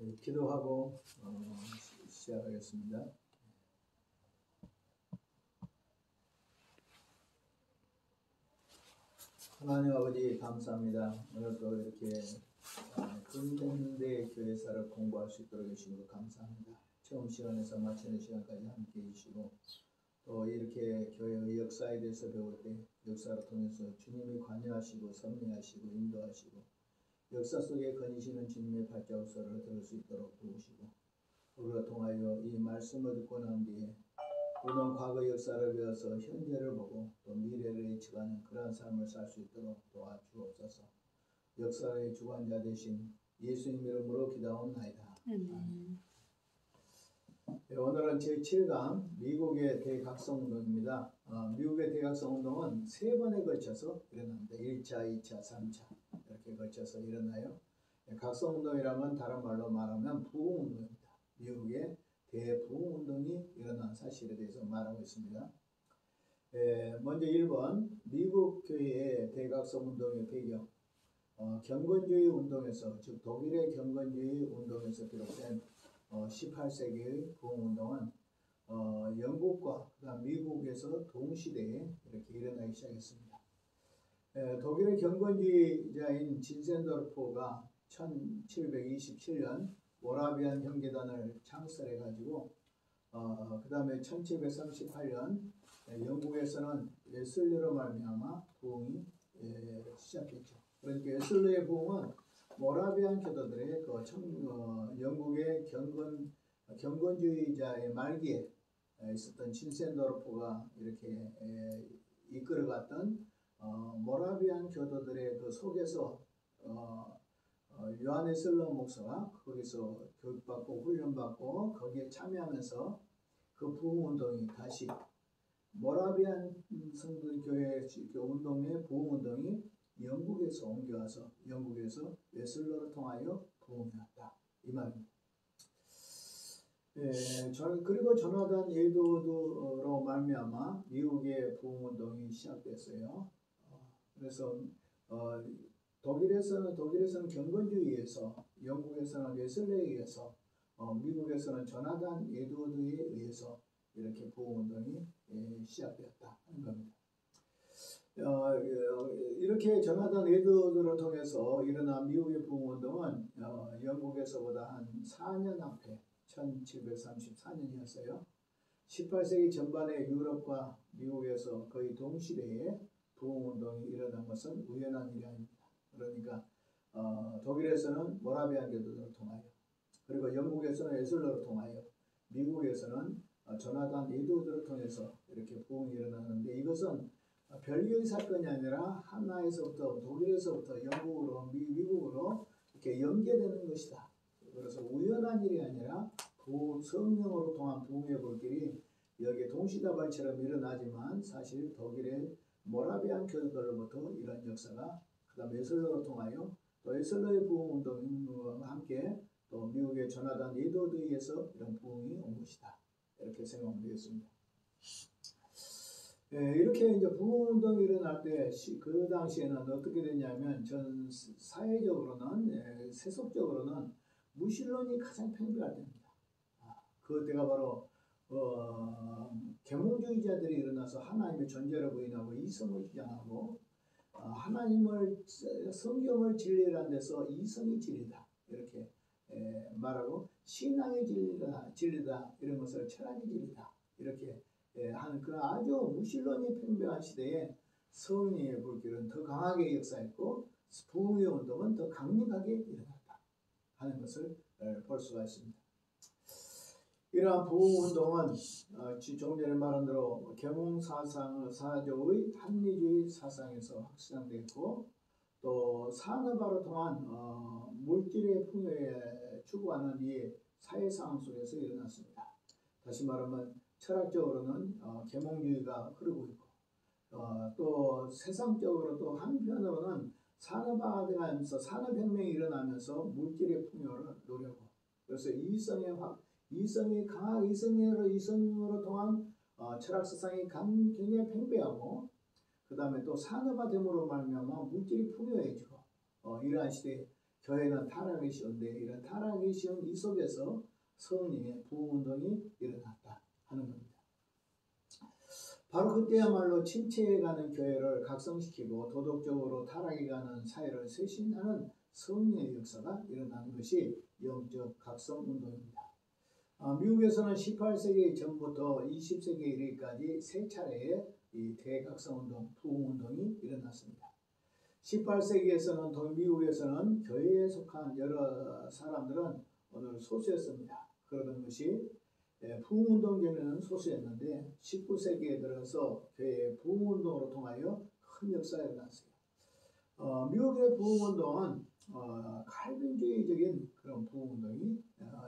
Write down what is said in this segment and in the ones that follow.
네, 기도하고 시작하겠습니다. 하나님 아버지 감사합니다. 오늘 또 이렇게 근대인대 교회사를 공부할 수 있도록 해주신 것 감사합니다. 처음 시간에서 마치는 시간까지 함께 해주시고 또 이렇게 교회의 역사에 대해서 배울 때 역사를 통해서 주님이 관여하시고 섭리하시고 인도하시고 역사 속에 거니시는 주님의 발자국서를 들을 수 있도록 도우시고 우리가 통하여 이 말씀을 듣고 난 뒤에 우리는 과거 역사를 배워서 현재를 보고 또 미래를 예측하는 그러한 삶을 살 수 있도록 도와주옵소서. 역사의 주관자 되신 예수님 이름으로 기도하옵나이다. 네, 오늘은 제7강 미국의 대각성운동입니다. 미국의 대각성운동은 3번에 걸쳐서 일어납니다. 1차, 2차, 3차 이렇게 걸쳐서 일어나요. 각성운동이라면 다른 말로 말하면 부흥운동입니다. 미국의 대부흥운동이 일어난 사실에 대해서 말하고 있습니다. 먼저 1번 미국 교회의 대각성운동의 배경 경건주의 운동에서 즉 독일의 경건주의 운동에서 비롯된 18세기의 부흥운동은 영국과 그다음 미국에서 동시대에 이렇게 일어나기 시작했습니다. 독일의 경건주의자인 진센도르프가 1727년 모라비안 형제단을 창설해가지고 그 다음에 1738년 영국에서는 웨슬리로 말미암아 부흥이 시작했죠. 그러니까 웨슬리의 부흥은 모라비안 교도들의 영국의 경건주의자의 말기에 있었던 진센도르프가 이렇게 이끌어갔던 모라비안 교도들의 그 속에서 요한 웨슬러 목사가 거기서 교육받고 훈련받고 거기에 참여하면서 그 부흥운동이 다시 모라비안 성도교회 운동의 부흥운동이 영국에서 옮겨와서 영국에서 웨슬러를 통하여 부흥이 왔다 이 말입니다. 그리고 조나단 에드워드로 말미암아 미국의 부흥운동이 시작됐어요. 그래서 독일에서는 경건주의에서 영국에서는 웨슬레에 의해서 미국에서는 조나단 에드워드에 의해서 이렇게 부흥운동이 시작되었다 하는 겁니다. 이렇게 조나단 에드워드를 통해서 일어난 미국의 부흥운동은 영국에서보다 한 4년 앞에 1734년이었어요. 18세기 전반에 유럽과 미국에서 거의 동시대에 부흥운동이 일어난 것은 우연한 일이 아닙니다. 그러니까 독일에서는 모라비안 교도들을 통하여 그리고 영국에서는 웨슬러를 통하여 미국에서는 조나단 에드워드를 통해서 이렇게 부흥이 일어나는데 이것은 별개의 사건이 아니라 하나에서부터 독일에서부터 영국으로 미국으로 이렇게 연계되는 것이다. 그래서 우연한 일이 아니라 성령으로 통한 부흥의 불길이 여기 동시다발처럼 일어나지만 사실 독일의 모라비안 교도들로부터 이런 역사가 그다음 웨슬러로 통하여 또 웨슬러의 부흥운동과 함께 또 미국의 조나단 에드워드에 의해서 이런 부흥이 온 것이다. 이렇게 생각하면 되겠습니다. 이렇게 이제 부흥운동이 일어날 때 그 당시에는 어떻게 됐냐면 전 사회적으로는 세속적으로는 무신론이 가장 팽배할 때입니다. 그때가 바로 계몽주의자들이 일어나서 하나님의 존재를 부인하고 이성을 주장하고 하나님을 성경을 진리라는 데서 이성이 진리다 이렇게 말하고 신앙의 진리다 이런 것을 철학의 진리다 이렇게 하는 그런 아주 무신론이 팽배한 시대에 성령의 불길은 더 강하게 역사했고 부흥의 운동은 더 강력하게 일어났다 하는 것을 볼 수가 있습니다. 이러한 부흥운동은 좀 전에 말한 대로 계몽사조의 합리주의 사상에서 확산되었고 또 산업화로 통한 물질의 풍요에 추구하는 이 사회상황 속에서 일어났습니다. 다시 말하면 철학적으로는 계몽주의가 흐르고 있고 또 세상적으로도 한편으로는 산업화되면서 산업혁명이 일어나면서 물질의 풍요를 노려고 그래서 이성이 강한 이성으로 통한 철학 사상이 굉장히 팽배하고 그 다음에 또 산업화됨으로 말미암아 물질이 풍요해지고 이러한 시대에 교회는 타락이 쉬운데 이런 타락이 쉬운 이 속에서 성령의 부흥운동이 일어났다 하는 겁니다. 바로 그때야말로 침체해가는 교회를 각성시키고 도덕적으로 타락해가는 사회를 쇄신하는 성령의 역사가 일어나는 것이 영적 각성운동입니다. 미국에서는 18세기 전부터 20세기 이르기까지 세 차례의 이 대각성운동, 부흥운동이 일어났습니다. 18세기에서는 미국에서는 교회에 속한 여러 사람들은 오늘 소수였습니다. 그러던 것이 부흥운동 전에는 소수였는데 19세기에 들어서 교회의 부흥운동으로 통하여 큰 역사가 일어났어요. 미국의 부흥운동은 칼빈주의적인 그런 부흥운동이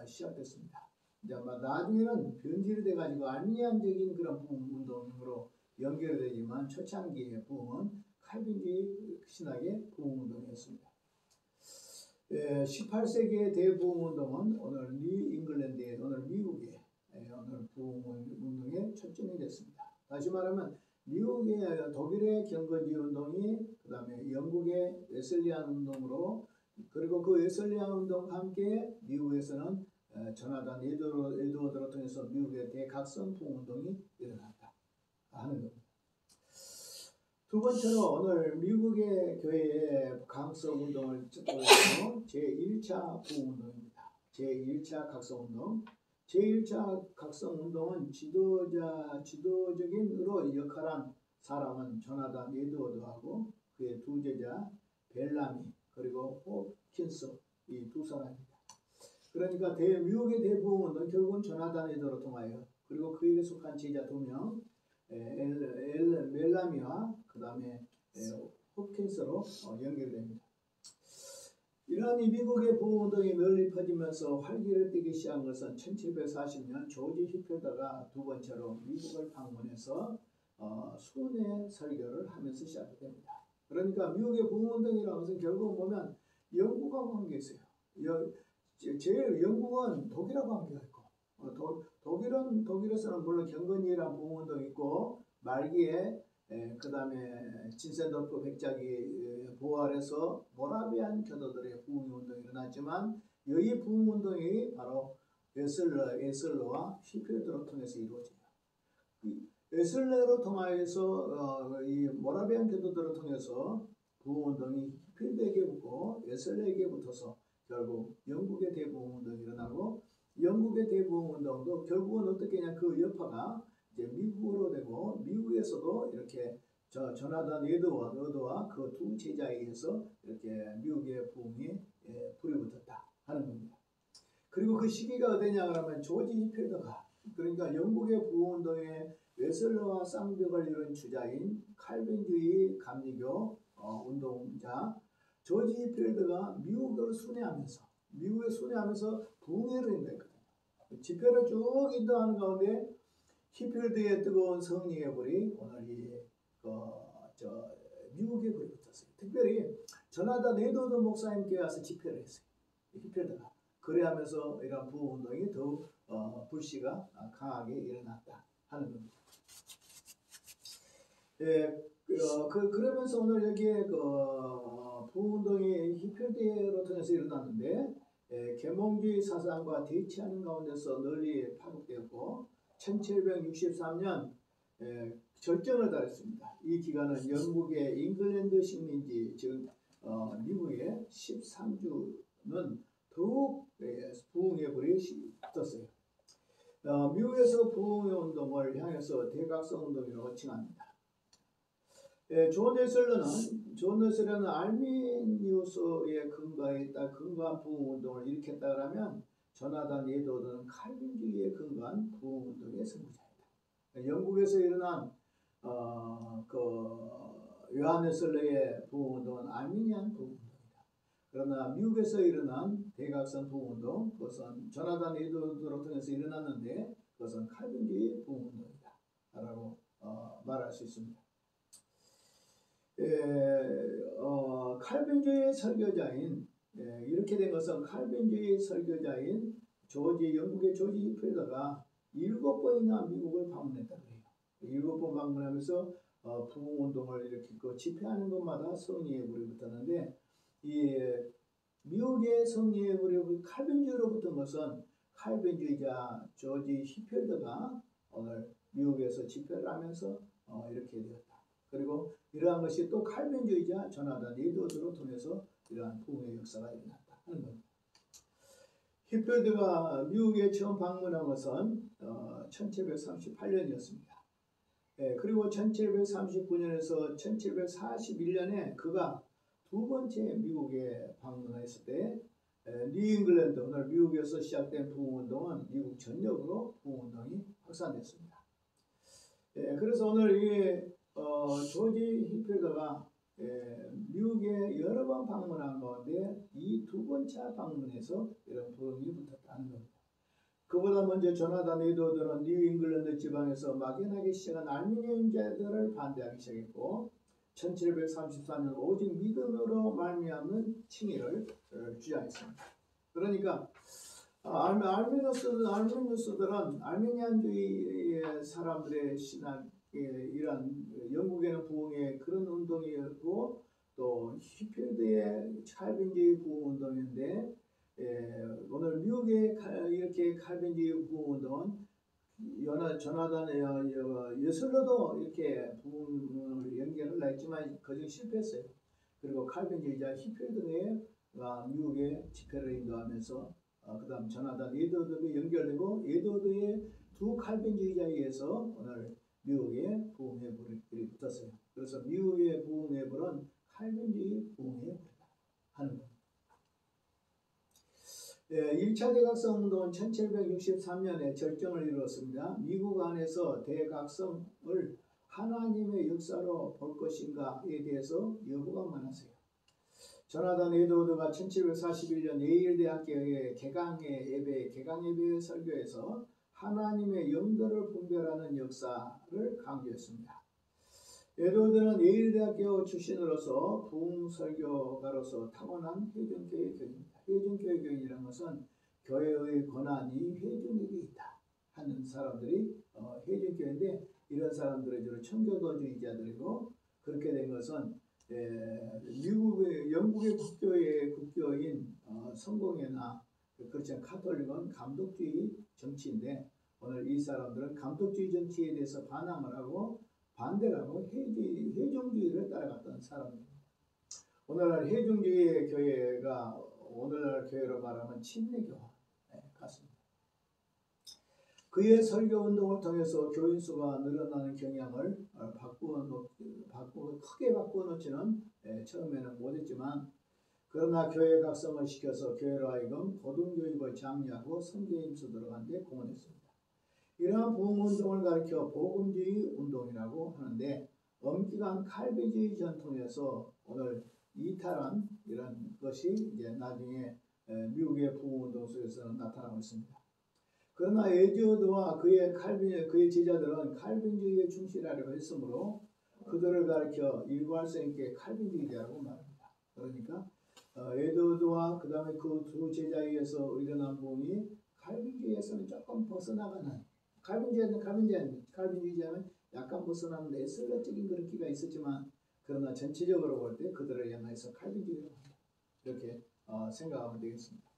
시작됐습니다. 이제 나중에는 변질이 돼가지고 알미니안적인 그런 부흥운동으로 연결되지만 초창기의 부흥은 칼빈주의 신학의 부흥운동이었습니다. 18세기의 대부흥운동은 오늘 뉴 잉글랜드의 오늘 미국의 오늘 부흥운동에 초점이 됐습니다. 다시 말하면 미국의 독일의 경건주의 운동이 그 다음에 영국의 웨슬리안 운동으로 그리고 그 웨슬리안 운동과 함께 미국에서는 조나단 에드워드를 통해서 미국의 대각성 부흥운동이 일어났다 하는 겁니다. 두 번째로 오늘 미국의 교회의 각성 운동을 보여주는 제1차 부흥운동입니다. 제1차 각성운동. 제1차 각성운동은 지도적인으로 역할한 사람은 조나단 에드워드하고 그의 두 제자 벨라미 그리고 호킨스 이 두 사람입니다. 그러니까 미국의 대부흥운동 결국은 조나단 에드워드로 통하여 그리고 그에게 속한 제자 2명 멜라미와 그 다음에 홉킨스로 연결됩니다. 이러한 미국의 부흥운동이 널리 퍼지면서 활기를 띠기 시작한 것은 1740년 조지 히필더가 두 번째로 미국을 방문해서 순회 설교를 하면서 시작됩니다. 그러니까 미국의 부흥운동이라는 것은 결국 보면 영국하고 관계 있어요. 제일 영국은 독일하고 관계가 있고 독일에서는 물론 경건주의란 부흥운동이 있고 말기에 그 다음에 진센도프 백작이 부활해서 모라비안 교도들의 부흥운동이 일어났지만 여기 부흥운동이 바로 에슬러와 히필드로 통해서 이루어져요. 에슬러로 통하여서 이 모라비안 교도들을 통해서 부흥운동이 히필드에게 붙고 에슬러에게 붙어서 결국 영국의 대부흥운동이 일어나고 영국의 대부흥운동도 결국은 어떻게 하냐 그 여파가 이제 미국으로 되고 미국에서도 이렇게 조나단 에드워드와 그 두 제자에 의해서 이렇게 미국의 부흥이 불이 붙었다 하는 겁니다. 그리고 그 시기가 어디냐 그러면 조지 히필더가 그러니까 영국의 부흥운동의 웨슬러와 쌍벽을 이룬 주자인 칼빈주의 감리교 운동자 조지 히필더가 미국을 순회하면서 부흥회를 인도했거든요. 집회를 쭉 인도하는 가운데 히필드의 뜨거운 성령의 불이 오늘 미국에 불이 붙었어요. 특별히 조나단 에드워드 목사님께 와서 집회를 했어요. 히필드가 그래하면서 이런 부흥운동이 더욱 불씨가 강하게 일어났다 하는 겁니다. 그러면서 오늘 여기에 부흥운동이 히필드로 통해서 일어났는데 계몽주의 사상과 대치하는 가운데서 널리 파급되었고 1763년 절정을 달했습니다. 이 기간은 영국의 잉글랜드 식민지 즉 미국의 13주는 더욱 부흥의 불이 붙었어요. 미국에서 부흥의 운동을 향해서 대각성 운동이라고 칭합니다. 존 웨슬러는 알미니우스의 근거한 부흥운동을 일으켰다면 조나단 에드워드는 칼빈주의에 근거한 부흥운동의 선구자입니다. 영국에서 일어난 요한 웨슬러의 부흥운동은 알미니안 부흥운동이다. 그러나 미국에서 일어난 대각성 부흥운동 그것은 조나단 에드워드로 통해서 일어났는데 그것은 칼빈주의 부흥운동이다 라고 말할 수 있습니다. 칼빈주의 설교자인 이렇게 된 것은 칼빈주의 설교자인 영국의 조지 히필더가 7번이나 미국을 방문했다고 해요. 7번 방문하면서 부흥운동을 이렇게 집회하는 것마다 성령의 불이 붙었는데 이 미국의 성리에 우리 칼빈주의로 붙은 것은 칼빈주의자 조지 히필드가 오늘 미국에서 집회를 하면서 이렇게 되었다. 그리고 이러한 것이 또 칼빈주의자 조나단 에드워드로 통해서 이러한 부흥의 역사가 일어났다 하는 겁니다. 히필드가 미국에 처음 방문한 것은 1738년이었습니다. 그리고 1739년에서 1741년에 그가 두 번째 미국에 방문했을 때 뉴잉글랜드, 오늘 미국에서 시작된 부흥운동은 미국 전역으로 부흥운동이 확산됐습니다. 그래서 오늘 이 조지 히필드가 미국에 여러 번 방문한 가운데 이 두 번째 방문에서 이런 부흥이 붙었다는 겁니다. 그보다 먼저 조나단 에드워드는 뉴잉글랜드 지방에서 막연하게 시작한 알미니언자들을 반대하기 시작했고 1734년 오직 믿음으로 말미암는 칭의를 주장했습니다. 그러니까 알미니언스들은 알미니안주의 사람들의 신앙 이런 영국에는 부흥의 그런 운동이었고 또 히필드의 칼빈주의 부흥 운동인데 오늘 미국의 이렇게 칼빈주의 부흥 운동은 조나단 예술로도 이렇게 부흥을 연결을 했지만 거의 실패했어요. 그리고 칼빈주의자 히필드가 미국의 집회를 인도하면서 그 다음 조나단 에드워드가 연결되고 에드워드의 두 칼빈주의자에 의해서 오늘 미국의 부흥의 불이 붙었어요. 그래서 미국의 부흥의 불은 칼빈주의 부흥의 불이다 하는 겁니다. 1차 대각성 운동은 1763년에 절정을 이루었습니다. 미국 안에서 대각성을 하나님의 역사로 볼 것인가에 대해서 여부가 많았어요. 조나단 에드워드가 1741년 예일 대학교의 개강예배 설교에서 하나님의 영들을 분별하는 역사를 강조했습니다. 에드워드는 예일 대학교 출신으로서 부흥 설교가로서 타고난 회중교회 교인입니다. 회중교회 교인이라는 것은 교회의 권한이 회중에게 있다 하는 사람들이 회중교회인데 이런 사람들은 주로 청교도주의자들이고 그렇게 된 것은 영국의 국교인 성공회나 그렇지 않은 카톨릭은 감독주의 정치인데 오늘 이 사람들은 감독주의 정치에 대해서 반항을 하고 반대를 하고 회중주의를 따라갔던 사람입니다. 오늘날 회중주의 교회가 오늘날 교회로 말하면 침례교 같습니다. 그의 설교운동을 통해서 교인 수가 늘어나는 경향을 크게 바꿔놓지는 처음에는 못했지만 그러나 교회 각성을 시켜서 교회로 하여금 고등교육을 장려하고 선교에 임수들어간 데 공헌했습니다. 이러한 부흥운동을 가리켜 복음주의 운동이라고 하는데 엄격한 칼빈주의 전통에서 오늘 이탈한 이런 것이 이제 나중에 미국의 부흥운동 속에서는 나타나고 있습니다. 그러나 에드워드와 그의 제자들은 칼빈주의에 충실하려고 했으므로 그들을 가리켜 일관성 있게 칼빈주의자라고 말합니다. 그러니까 에드워드와 그 다음에 그 두 제자에 의해서 일어난 부흥이 칼빈주의에서는 조금 벗어나가는 칼빈주의자는 약간 벗어나는 에슬러적인 그런 기가 있었지만 그러나 전체적으로 볼 때 그들을 향해서 칼빈주의라고 한다. 이렇게 생각하면 되겠습니다.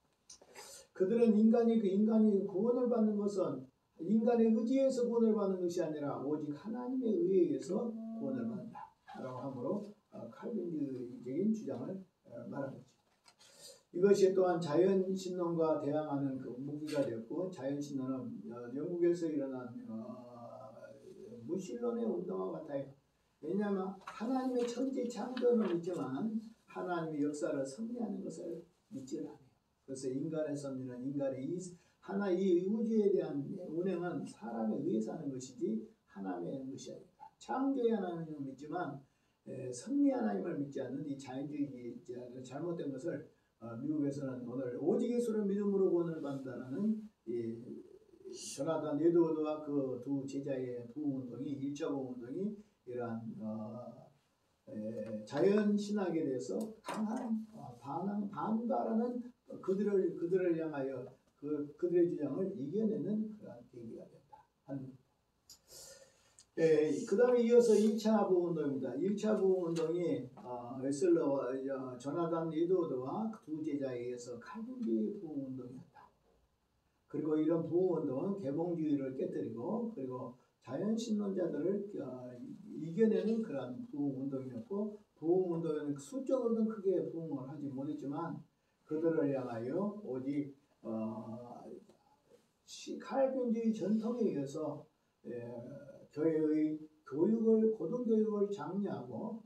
그들은 인간이 구원을 받는 것은 인간의 의지에서 구원을 받는 것이 아니라 오직 하나님의 의에 의해서 구원을 받는다 라고 하므로 칼빈주의적인 주장을 말합니다. 이것이 또한 자연신론과 대항하는 그 무기가 되었고 자연신론은 영국에서 일어난 무신론의 운동과 같아요. 왜냐하면 하나님의 천지 창조는 있지만 하나님의 역사를 섭리하는 것을 믿지 않아요. 그래서 인간의 섭리는 이 우주에 대한 운행은 사람에 의해서 하는 것이지 하나님의 것이 아니다. 창조의 하나님을 믿지만 섭리 하나님을 믿지 않는 이 자연주의자는 잘못된 것을 미국에서는 오늘 오직 예수를 믿음으로 구원을 받는다는 조나단 에드워드와 그 두 제자의 부흥운동이 1차 부흥운동이 이러한 자연신학에 대해서 강한 반발하는 그들을 향하여 그들의 주장을 이겨내는 그러한 계기가 됐다 하는 겁니다. 그 다음에 이어서 2차 부흥운동입니다. 1차 부흥운동이 웨슬러와 조나단 에드워드와 두 제자에 의해서 칼빈주의 부흥운동이었다. 그리고 이런 부흥운동은 계몽주의를 깨뜨리고 그리고 자연신론자들을 이겨내는 그런 부흥운동이었고, 부흥운동은 수적으로는 크게 부흥을 하지 못했지만 그들을 향하여 오직 칼빈주의 전통에 의해서 교회의 고등교육을 장려하고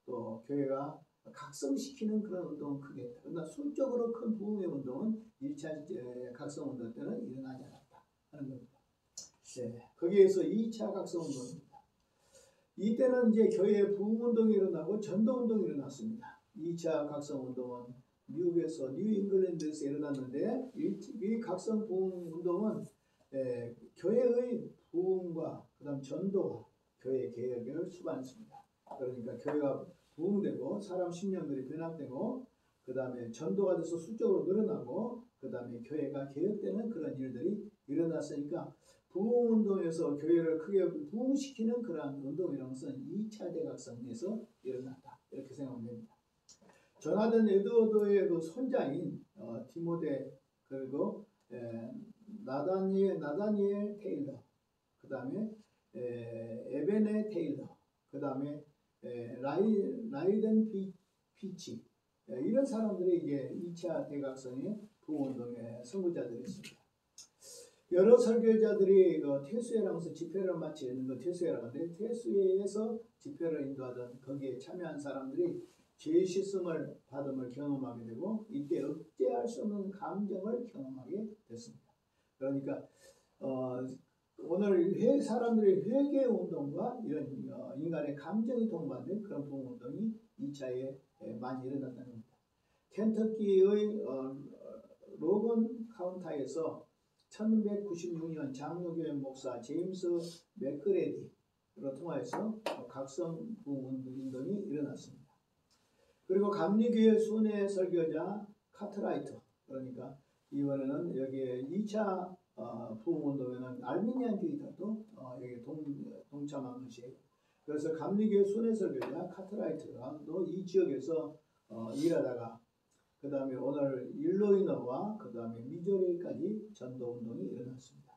또 교회가 각성시키는 그런 운동은 크게 했다. 그러나 순적으로 큰 부흥의 운동은 1차 각성운동 때는 일어나지 않았다 하는 겁니다. 거기에서 2차 각성운동입니다. 이때는 이제 교회에 부흥운동이 일어나고 전도운동이 일어났습니다. 2차 각성운동은 미국에서 뉴잉글랜드에서 일어났는데, 이 각성 부흥운동은 교회의 부흥과 그다음 전도와 교회 개혁을 수반했습니다. 그러니까 교회가 부흥되고 사람 심령들이 변화되고 그 다음에 전도가 돼서 수적으로 늘어나고 그 다음에 교회가 개혁되는 그런 일들이 일어났으니까 부흥운동에서 교회를 크게 부흥시키는 그러한 운동이라는 것은 2차 대각성에서 일어났다, 이렇게 생각하면 됩니다. 조나단 에드워드의 그 손자인 디모데, 그리고 나다니엘 테일러, 그 다음에 에베네 테일러, 그 다음에 라이든 피치, 이런 사람들이 이제 2차 대각성의 부흥운동의 선구자들이었습니다. 여러 설교자들이 태수회라면서 집회를 마치는 태수회라고 하는데, 태수회에서 집회를 인도하던 거기에 참여한 사람들이 죄 씻음을 받음을 경험하게 되고 이때 억제할 수 없는 감정을 경험하게 됐습니다. 그러니까 오늘 사람들의 회개 운동과 이런 인간의 감정이 동반된 그런 부흥 운동이 2차에 많이 일어났다는 겁니다. 켄터키의 로건 카운타에서 1696년 장로교회 목사 제임스 맥그레디로 통하여서 각성 부흥 운동이 일어났습니다. 그리고 감리교회 순회 설교자 카트라이트, 그러니까 이번에는 여기에 2차 부흥운동에는 알미니안주의자도 여기 동참한 것이에요. 그래서 감리교회 순회 설교자 카트라이트가 또 이 지역에서 일하다가 그 다음에 오늘 일로이너와 그 다음에 미조리까지 전도운동이 일어났습니다.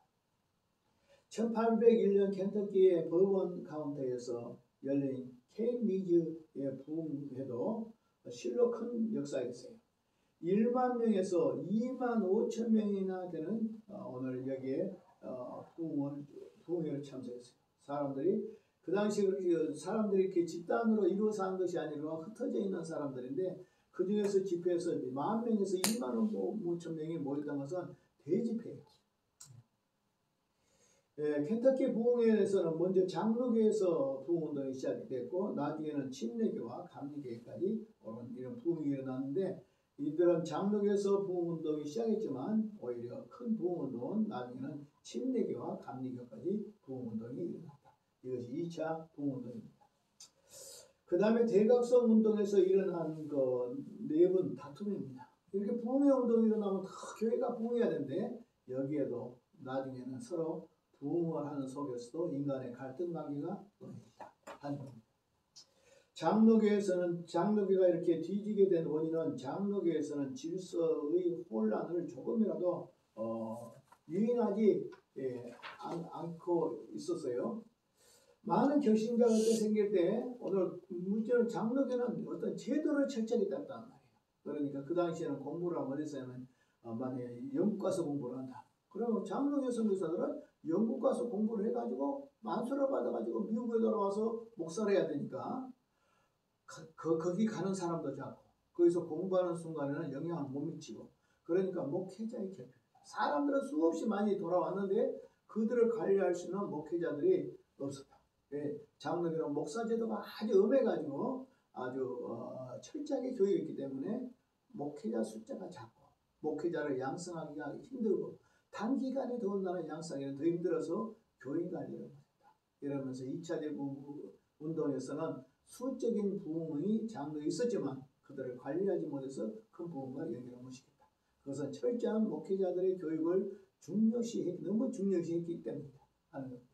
1801년 켄터키의 버번 카운티에서 열린 케임리지의 부흥회도 실로 큰 역사가 있어요. 1만 명에서 2만 5천 명이나 되는 오늘 여기에 부흥회를 참석했어요. 사람들이 그 당시 사람들이 이렇게 집단으로 이루어서 한 것이 아니라 흩어져 있는 사람들인데, 그 중에서 집회에서 1만 명에서 2만 5천 명이 모였던 것은 대집회예요. 켄터키 부흥회에서는 먼저 장로교에서 부흥운동이 시작됐고 나중에는 침례교와 감리교회까지 이런 부흥이 일어났는데, 이들은 장로교에서 부흥운동이 시작했지만 오히려 큰 부흥운동은 나중에는 침례교와 감리교까지 부흥운동이 일어났다. 이것이 2차 부흥운동입니다. 그 다음에 대각성 운동에서 일어난 내분 다툼입니다. 이렇게 부흥의 운동이 일어나면 다 교회가 부흥해야 되는데, 여기에도 나중에는 서로 부흥을 하는 속에서도 인간의 갈등 관계가 있다 하는 겁니다. 장로교에서는 장로교가 이렇게 뒤지게 된 원인은 장로교에서는 질서의 혼란을 조금이라도 유인하지 않고 있었어요. 많은 결신자가 생길 때 오늘 문제는 장로교는 어떤 제도를 철저히 땄단 말이에요. 그러니까 그 당시에는 공부를 하면 어디서는 만약에 영국 가서 공부를 한다. 그러면 장로교 선교사들은 영국 가서 공부를 해가지고 만수를 받아가지고 미국에 돌아와서 목사를 해야 되니까 거기 가는 사람도 작고 거기서 공부하는 순간에는 영향을 못 미치고, 그러니까 목회자의 결핍. 사람들은 수없이 많이 돌아왔는데 그들을 관리할 수 있는 목회자들이 없었다. 장로교는 목사 제도가 아주 엄해가지고 아주 철저하게 교육했기 때문에 목회자 숫자가 작고 목회자를 양성하기가 힘들고 단기간에 더군다나 양성하기는 더 힘들어서 교인 관리를 못했다. 이러면서 2차 대부흥운동에서는 수적인 부흥이 장로에 있었지만 그들을 관리하지 못해서 큰 부흥과 연결을 못 시켰다. 그것은 철저한 목회자들의 교육을 너무 중요시했기 때문이다 하는 겁니다.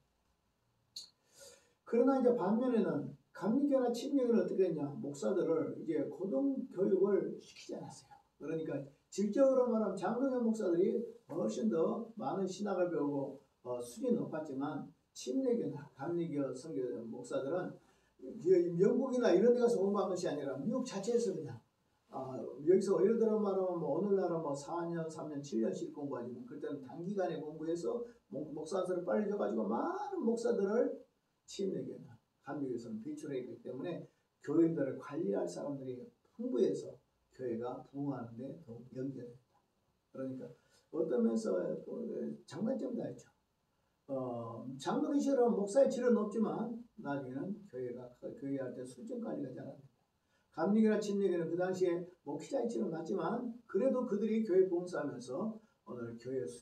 그러나 이제 반면에는 감리교나 침례교는 어떻게 했냐? 목사들을 이제 고등 교육을 시키지 않았어요. 그러니까 질적으로 말하면 장로교 목사들이 훨씬 더 많은 신학을 배우고 수준이 높았지만 침례교나 감리교 선교 목사들은 영국이나 이런 데 가서 공부한 것이 아니라 미국 자체에서 그냥 여기서 예를 들어 말하면 뭐 오늘날은 뭐 4년, 3년, 7년씩 공부하지만 그때는 단기간에 공부해서 목사들을 빨리 줘가지고 많은 목사들을 침례교나 감리교에서는 배출했기 때문에 교인들을 관리할 사람들이 풍부해서 교회가 부흥하는 데 더욱 연결했다. 그러니까 어떤 면에서 장단점이 다 있죠. 장로교 시절은 목사의 질은 높지만 나중에는 교회할 때 술정 관리가 잘 안 된다. 감리교나 침례교는 그 당시에 목회자의 질은 낮지만 그래도 그들이 교회 봉사하면서 오늘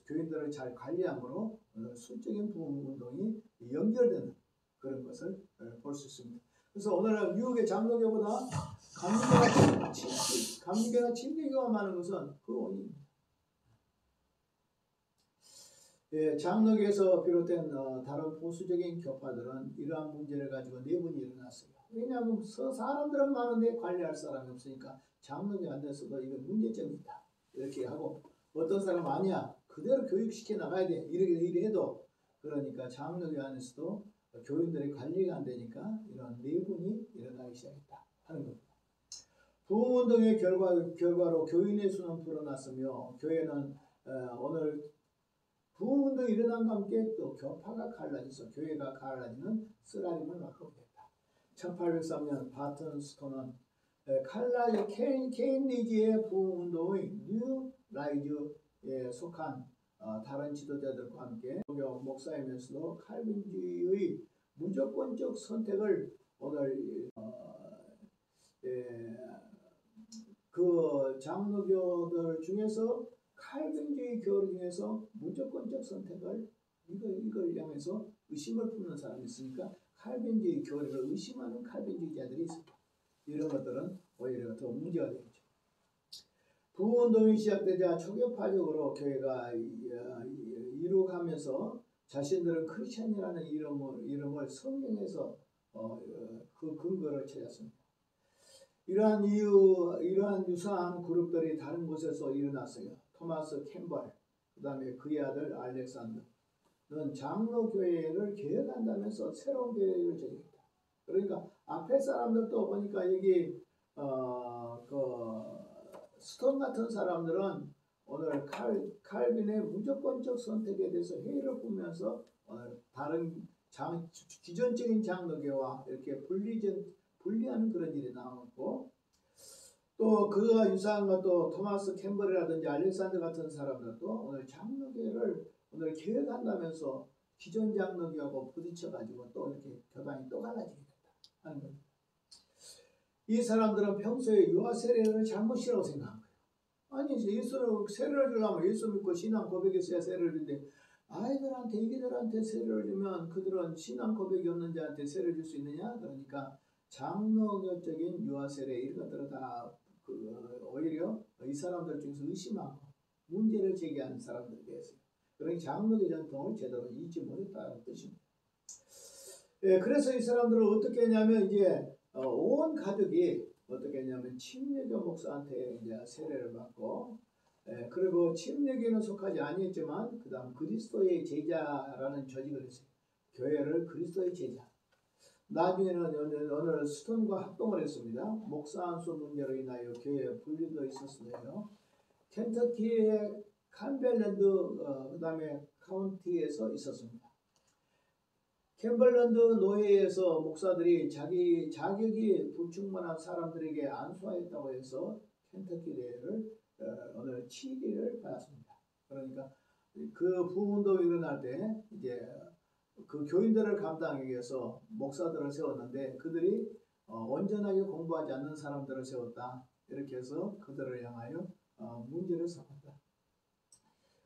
교인들을 잘 관리함으로 오늘 술적인 부흥 운동이 연결되는 그런 것을 볼 수 있습니다. 그래서 오늘은 미국의 장로교보다 감리교나 침례교가 많은 것은 그 원인입니다. 예, 장로교에서 비롯된 다른 보수적인 교파들은 이러한 문제를 가지고 내분이 일어났어요. 왜냐하면 사람들은 많은데 관리할 사람이 없으니까 장로교 안에서도 이건 문제점이다 이렇게 하고, 어떤 사람은 아니야 그대로 교육시켜 나가야 돼 이렇게 해도, 그러니까 장로교 안에서도 교인들의 관리가 안 되니까 이런 내분이 일어나기 시작했다 하는 겁니다. 부흥운동의 결과로 교인의 수는 불어났으며 교회는 오늘 부흥운동이 일어난과 함께 또 교파가 갈라져서 교회가 갈라지는 쓰라림을 맞게 됐다. 1803년 바튼 스톤은 케임리지의 부흥운동의 뉴 라이즈에 속한 다른 지도자들과 함께 목사이면서도 칼빈주의의 무조건적 선택을 오늘 그 장로교들 중에서 칼빈주의 교리 중에서 무조건적 선택을 이걸 향해서 의심을 품는 사람이 있으니까 칼빈주의 교리를 의심하는 칼빈주의자들이 있습니다. 이런 것들은 오히려 더 문제가 되겠죠. 부흥운동이 시작되자 초교파적으로 교회가 이룩하면서 자신들은 크리스천이라는 이름을 성경에서 그 근거를 찾았습니다. 이러한 유사한 그룹들이 다른 곳에서 일어났어요. 토마스 캠벌, 그 다음에 그의 아들 알렉산더는 장로교회를 개혁한다면서 새로운 교회를 제기했다. 그러니까 앞에 사람들도 보니까 여기 스톤 같은 사람들은 오늘 칼빈의 무조건적 선택에 대해서 회의를 꾸면서 다른 기존적인 장로교와 이렇게 분리하는 그런 일이 나왔고, 또 그와 유사한 것도 토마스 캠벌이라든지 알렉산더 같은 사람들도 오늘 장로교를 오늘 개혁한다면서 기존 장로교하고 부딪혀가지고 또 이렇게 교단이 또 갈라지게 됐다 하는 겁니다. 이 사람들은 평소에 유아 세례를 잘못이라고 생각한 거예요. 아니 예수는 세례를 주려면 예수 믿고 신앙 고백했어야 세례를 주는데 애기들한테 세례를 주면 그들은 신앙 고백이 없는 자한테 세례를 줄 수 있느냐? 그러니까 장로교적인 유아 세례 이런 것들은 다 오히려 이 사람들 중에서 의심하고 문제를 제기하는 사람들이 됐어요. 그러니 장로교 전통을 제대로 잊지 못했다는 뜻입니다. 예, 그래서 이 사람들은 어떻게 했냐면 이제 온 가족이 어떻게 했냐면 침례교 목사한테 이제 세례를 받고, 그리고 침례교는 속하지 아니었지만 그 다음 그리스도의 제자라는 조직을 했어요. 교회를 그리스도의 제자. 나중에는 오늘 스톤과 합동을 했습니다. 목사 안수 문제로 인하여 교회에 분리되어 있었어요. 켄터키의 캠벨랜드 그 다음에 카운티에서 있었습니다. 캠벨랜드 노예에서 목사들이 자격이 불충분한 사람들에게 안수하였다고 해서 켄터키 대회를 오늘 7일을 받았습니다. 그러니까 그 부흥운동이 일어날 때 이제 그 교인들을 감당하기 위해서 목사들을 세웠는데 그들이 온전하게 공부하지 않는 사람들을 세웠다. 이렇게 해서 그들을 향하여 문제를 삼았다.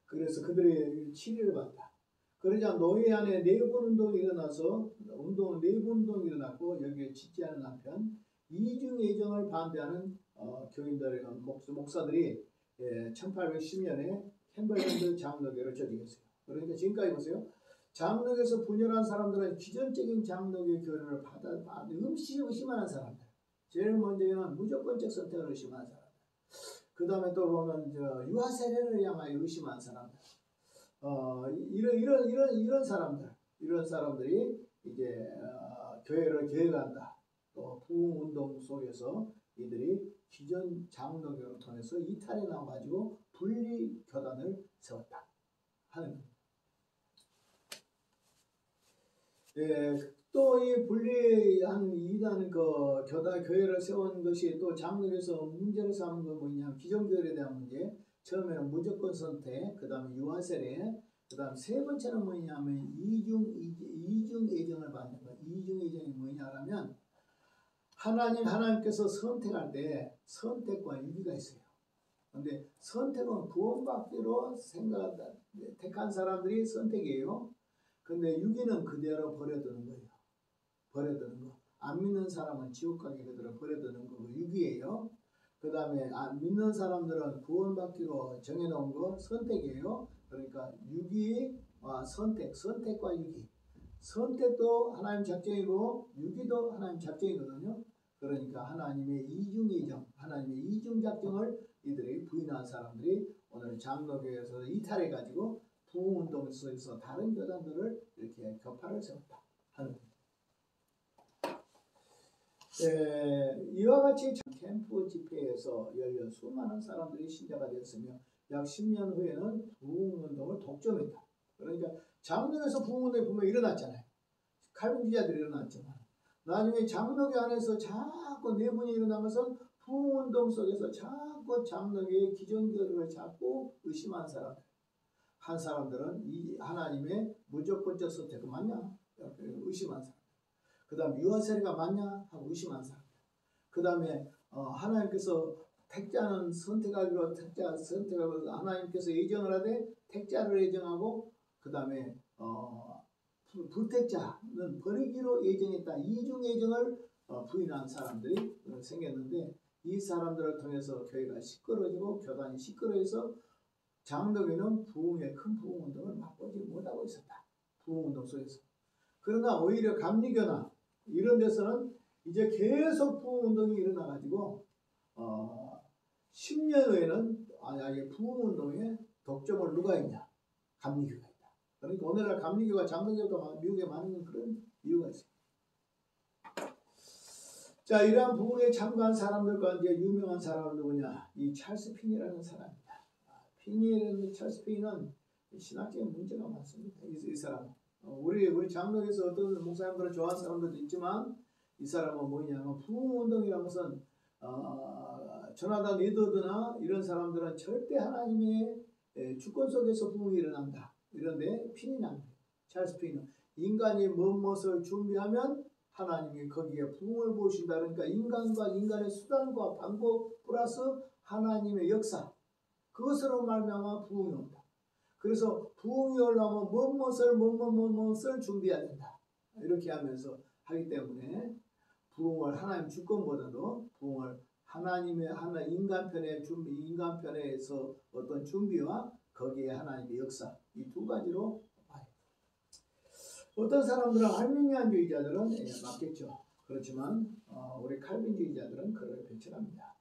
그래서 그들이 치료를 받다. 그러자 노예 안에 내분운동이 일어나서 내분운동이 일어났고 여기에 지지하는 한편 이중예정을 반대하는 교인들의 목사들이 1810년에 캠벨랜드 장로교를 조직했어요. 그러니까 지금까지 보세요. 장로교에서 분열한 사람들은 기존적인 장로교 교리를 의심하는 사람들. 제일 먼저는 무조건적 선택을 의심하는 사람들. 그 다음에 또 보면 유아 세례를 향하여 의심하는 사람들. 이런 사람들, 이런 사람들이 이제 교회를 계획한다. 또 부흥 운동 속에서 이들이 기존 장로교를 통해서 이탈해 나와가지고 분리 교단을 세웠다 하는 겁니다. 예, 또 이 분리한 이단 교단 교회를 세운 것이 또 장로교에서 문제를 삼은 건 뭐냐면 기존 교회에 대한 문제. 처음에는 무조건 선택, 그 다음에 유아 세례, 그 다음 세 번째는 뭐냐면 이중 애정을 받는 거. 이중 애정이 뭐냐면 하나님께서 선택할 때 선택과 유기가 있어요. 근데 선택은 구원받기로 택한 사람들이 선택이에요. 근데 유기는 그대로 버려두는 거예요. 버려두는 거. 안 믿는 사람은 지옥 가게 그대로 버려두는 거고 유기예요. 그 다음에 믿는 사람들은 구원받기로 정해놓은 거 선택이에요. 그러니까 유기와 선택과 유기. 선택도 하나님 작정이고 유기도 하나님 작정이거든요. 그러니까 하나님의 이중의정, 하나님의 이중작정을 이들이 부인한 사람들이 오늘 장로교에서 이탈해가지고 부흥운동 속에서 다른 교단들을 이렇게 격파를 세웠다 하는 겁니다. 이와 같이 캠프 집회에서 열려 수많은 사람들이 신자가 되었으며 약 10년 후에는 부흥운동을 독점했다. 그러니까 장로교에서 부흥운동이 분명히 일어났잖아요. 칼빈주의자들이 일어났지만 나중에 장로교 안에서 자꾸 내분이 일어난 것은 부흥운동 속에서 자꾸 장로교의 기존 교리를 자꾸 의심한 사람들. 한 사람들은 이 하나님의 무조건적 선택은 맞냐? 의심한 사람. 그 다음 유아 세례가 맞냐? 하고 의심한 사람. 그 다음에 하나님께서 택자는 선택하기로 하나님께서 예정을 하되 택자를 예정하고 그 다음에 불택자는 버리기로 예정했다. 이중 예정을 부인한 사람들이 생겼는데 이 사람들을 통해서 교회가 시끄러지고 교단이 시끄러워서 장로교는 부흥의 큰 부흥운동을 맛보지 못하고 있었다. 부흥운동 속에서. 그러나 오히려 감리교나 이런 데서는 이제 계속 부흥운동이 일어나가지고 10년 후에는 부흥운동에 독점을 누가 했냐? 감리교가 있다. 그러니까 오늘날 감리교가 장로교보다 미국에 많은 건 그런 이유가 있어요. 자, 이러한 부흥에 참가한 사람들 가운데 유명한 사람은 누구냐? 이 찰스 핀이라는 사람입니다. 찰스 핀은 신학적인 문제가 많습니다. 이 사람. 우리 장로에서 어떤 목사님들을 좋아하는 사람들도 있지만 이 사람은 뭐냐면 부흥운동이라는 것은 조나단 에드워드나 이런 사람들은 절대 하나님의 주권 속에서 부흥이 일어난다. 이런데 핀이 납니다. 찰스 핀은 인간이 무엇을 준비하면 하나님이 거기에 부흥을 보신다. 그러니까 인간과 인간의 수단과 방법 플러스 하나님의 역사 그것으로 말미암아 부흥이 온다. 그래서 부흥이 올라오면 무엇을 준비해야 된다. 이렇게 하면서 하기 때문에 부흥을 하나님 주권보다도 부흥을 하나님의 인간편에서 어떤 준비와 거기에 하나님의 역사 이 두 가지로 봐요. 어떤 사람들은 알미니안주의자들은 맞겠죠. 그렇지만 우리 칼빈주의자들은 그를 배척합니다.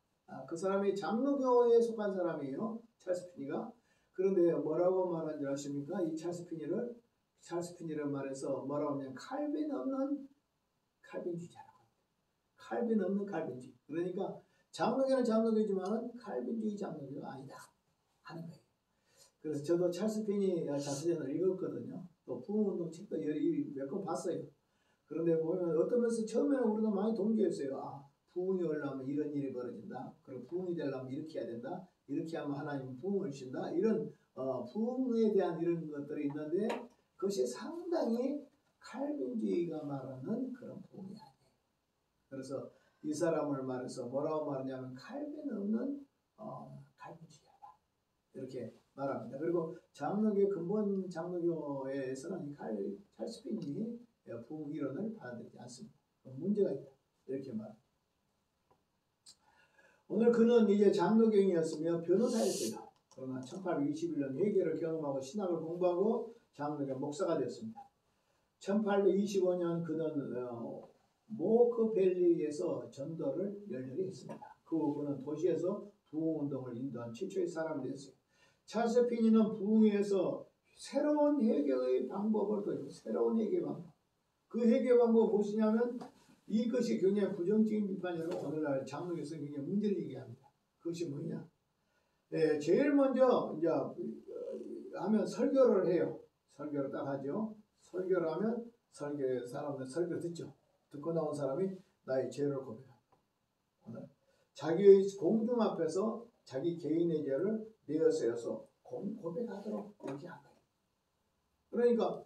그 사람이 장로교에 속한 사람이에요. 찰스 핀이가. 그런데 뭐라고 말한 줄 아십니까? 이 찰스 핀이를 말해서 뭐라고 하냐면 칼빈 없는 칼빈주의자라고 합니다. 칼빈 없는 칼빈주의. 그러니까 장로교는 장로교지만 칼빈주의 장로교가 아니다 하는 거예요. 그래서 저도 찰스 핀이 자서전을 읽었거든요. 또 부흥운동 책도 몇 권 봤어요. 그런데 보면 어떤 면에서 처음에는 우리가 많이 동조했어요. 부흥이 올라오면 이런 일이 벌어진다. 그리고 부흥이 되려면 이렇게 해야 된다. 이렇게 하면 하나님은 부흥을 주신다. 이런 부흥에 대한 이런 것들이 있는데 그것이 상당히 칼빈주의가 말하는 그런 부흥이 아니에요. 그래서 이 사람을 말해서 뭐라고 말하냐면 칼빈 없는 칼빈주의다. 이렇게 말합니다. 그리고 장로교 근본 장로교에서는 찰스 핀이 부흥 이론을 받아들이지 않습니다. 문제가 있다. 이렇게 말합니다. 오늘 그는 이제 장로교인이었으며 변호사였어요. 그러나 1821년 회개를 경험하고 신학을 공부하고 장로교 목사가 되었습니다. 1825년 그는 모크밸리에서 전도를 열렬히 했습니다. 그 후 그는 도시에서 부흥운동을 인도한 최초의 사람이 되었어요. 찰스 피니는 부흥회에서 새로운 회개의 방법을 보여요. 새로운 회개 방법. 그 회개 방법은 무엇이냐면 이것이 굉장히 부정적인 비판이라고 오늘날 장로교에서 굉장히 문제를 얘기합니다. 그것이 뭐냐? 네, 제일 먼저 이제 하면 설교를 해요. 설교를 딱 하죠. 설교를 하면 사람들 설교 듣죠. 듣고 나온 사람이 나의 죄를 고백합니다. 오늘 자기의 공중 앞에서 자기 개인의 죄를 내어세워서 고백하도록 이렇게 한 거예요. 그러니까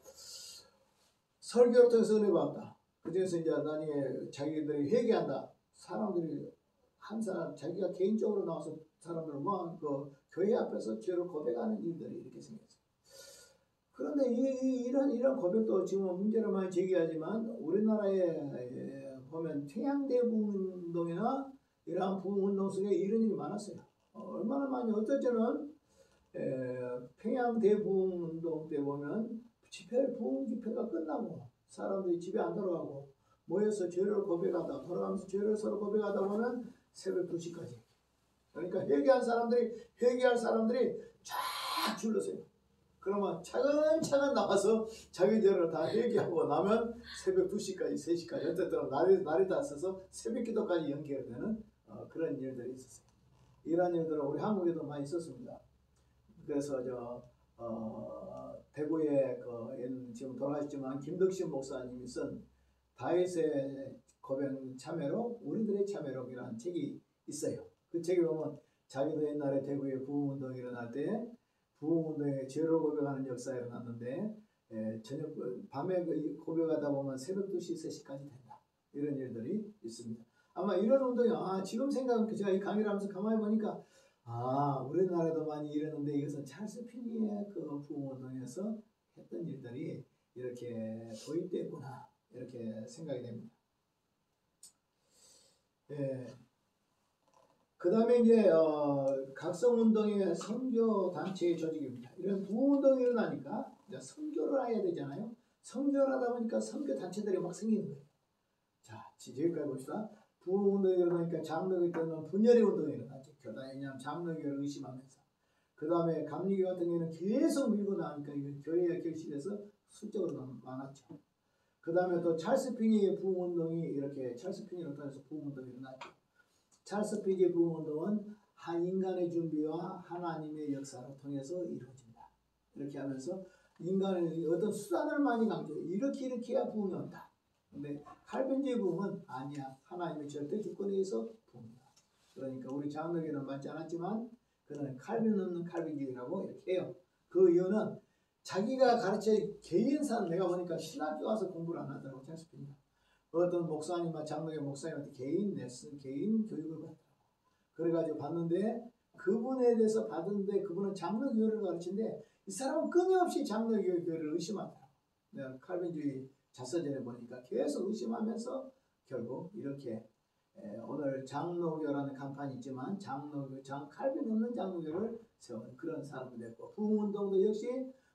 설교를 통해서 은혜 받았다. 그중에서 이제 나중에 자기들이 회개한다. 사람들이 한 사람 자기가 개인적으로 나와서 사람들을 그 교회 앞에서 죄를 고백하는 일들이 이렇게 생겼어요. 그런데 이런 고백도 지금 문제를 많이 제기하지만 우리나라에 보면 태양대 부흥운동이나 이러한 부흥운동 속에 이런 일이 많았어요. 얼마나 많이 어떨 때는 평양대 부흥운동 때 보면 부흥 집회가 끝나고 사람들이 집에 안 돌아가고 모여서 죄를 고백하다 돌아가면서 죄를 서로 고백하다 보면 새벽 2시까지. 그러니까 회개할 사람들이 쫙 줄러서요. 그러면 차근차근 나와서 자기 죄를 다 회개하고 나면 새벽 2시까지 3시까지 어쨌든 날이 다 써서 새벽 기도까지 연결되는 그런 일들이 있었어요. 이런 일들은 우리 한국에도 많이 있었습니다. 그래서 대구에 지금 돌아가셨지만 김덕신 목사님이 쓴 다윗의 고백 참회록 우리들의 참회록이라는 책이 있어요. 그 책에 보면 자기도 옛날에 대구에 부흥운동이 일어날 때 부흥운동에 죄를 고백하는 역사가 일어났는데 저녁 밤에 고백하다 보면 새벽 2시, 3시까지 된다. 이런 일들이 있습니다. 아마 이런 운동이 지금 생각은 제가 이 강의를 하면서 가만히 보니까 우리나라도 많이 이러는데 이것은 찰스 피니의 그 부흥운동에서 했던 일들이 이렇게 도입됐구나 이렇게 생각이 됩니다. 그 다음에 이제 각성운동의 선교 단체의 조직입니다. 이런 부흥운동이 일어나니까 이제 선교를 해야 되잖아요. 선교를 하다 보니까 선교 단체들이 막 생기는 거예요. 자, 여기까지 봅시다. 부흥운동이 일어나니까 장로교 때는 분열의 운동이 일어나죠. 교단이 그냥 장로교를 의심하면서. 그 다음에 감리교 같은 경우는 계속 밀고 나니까 교회가 결실해서 수적으로 많았죠. 그 다음에 또 찰스 피니의 부흥운동이 이렇게 찰스 피니를 통해서 부흥운동이 일어났죠. 찰스 피니의 부흥운동은 한 인간의 준비와 하나님의 역사를 통해서 이루어진다. 이렇게 하면서 인간의 어떤 수단을 많이 강조해요. 이렇게 해야 부흥이 온다. 근데 칼빈주의 부흥은 아니야. 하나님의 절대 주권에 의해서 부흥이다. 그러니까 우리 장로교는 맞지 않았지만 그는 칼빈 없는 칼빈주의라고 이렇게 해요. 그 이유는 자기가 가르쳐 개인산 내가 보니까 신학교 와서 공부를 안 하더라고. 찰스 피니가. 어떤 목사님과 장로교 목사님한테 개인 레슨, 개인 교육을 받더라고. 그래가지고 봤는데 그분에 대해서 받은데 그분은 장로교를 가르치는데 이 사람은 끊임없이 장로교를 의심하더라고. 내가 칼빈주의 자서전에 보니까 계속 의심하면서 결국 이렇게 오늘 장로교라는 간판이 있지만 칼빈 없는 장로교를 세우는 그런 사람이 됐고 부흥운동도 역시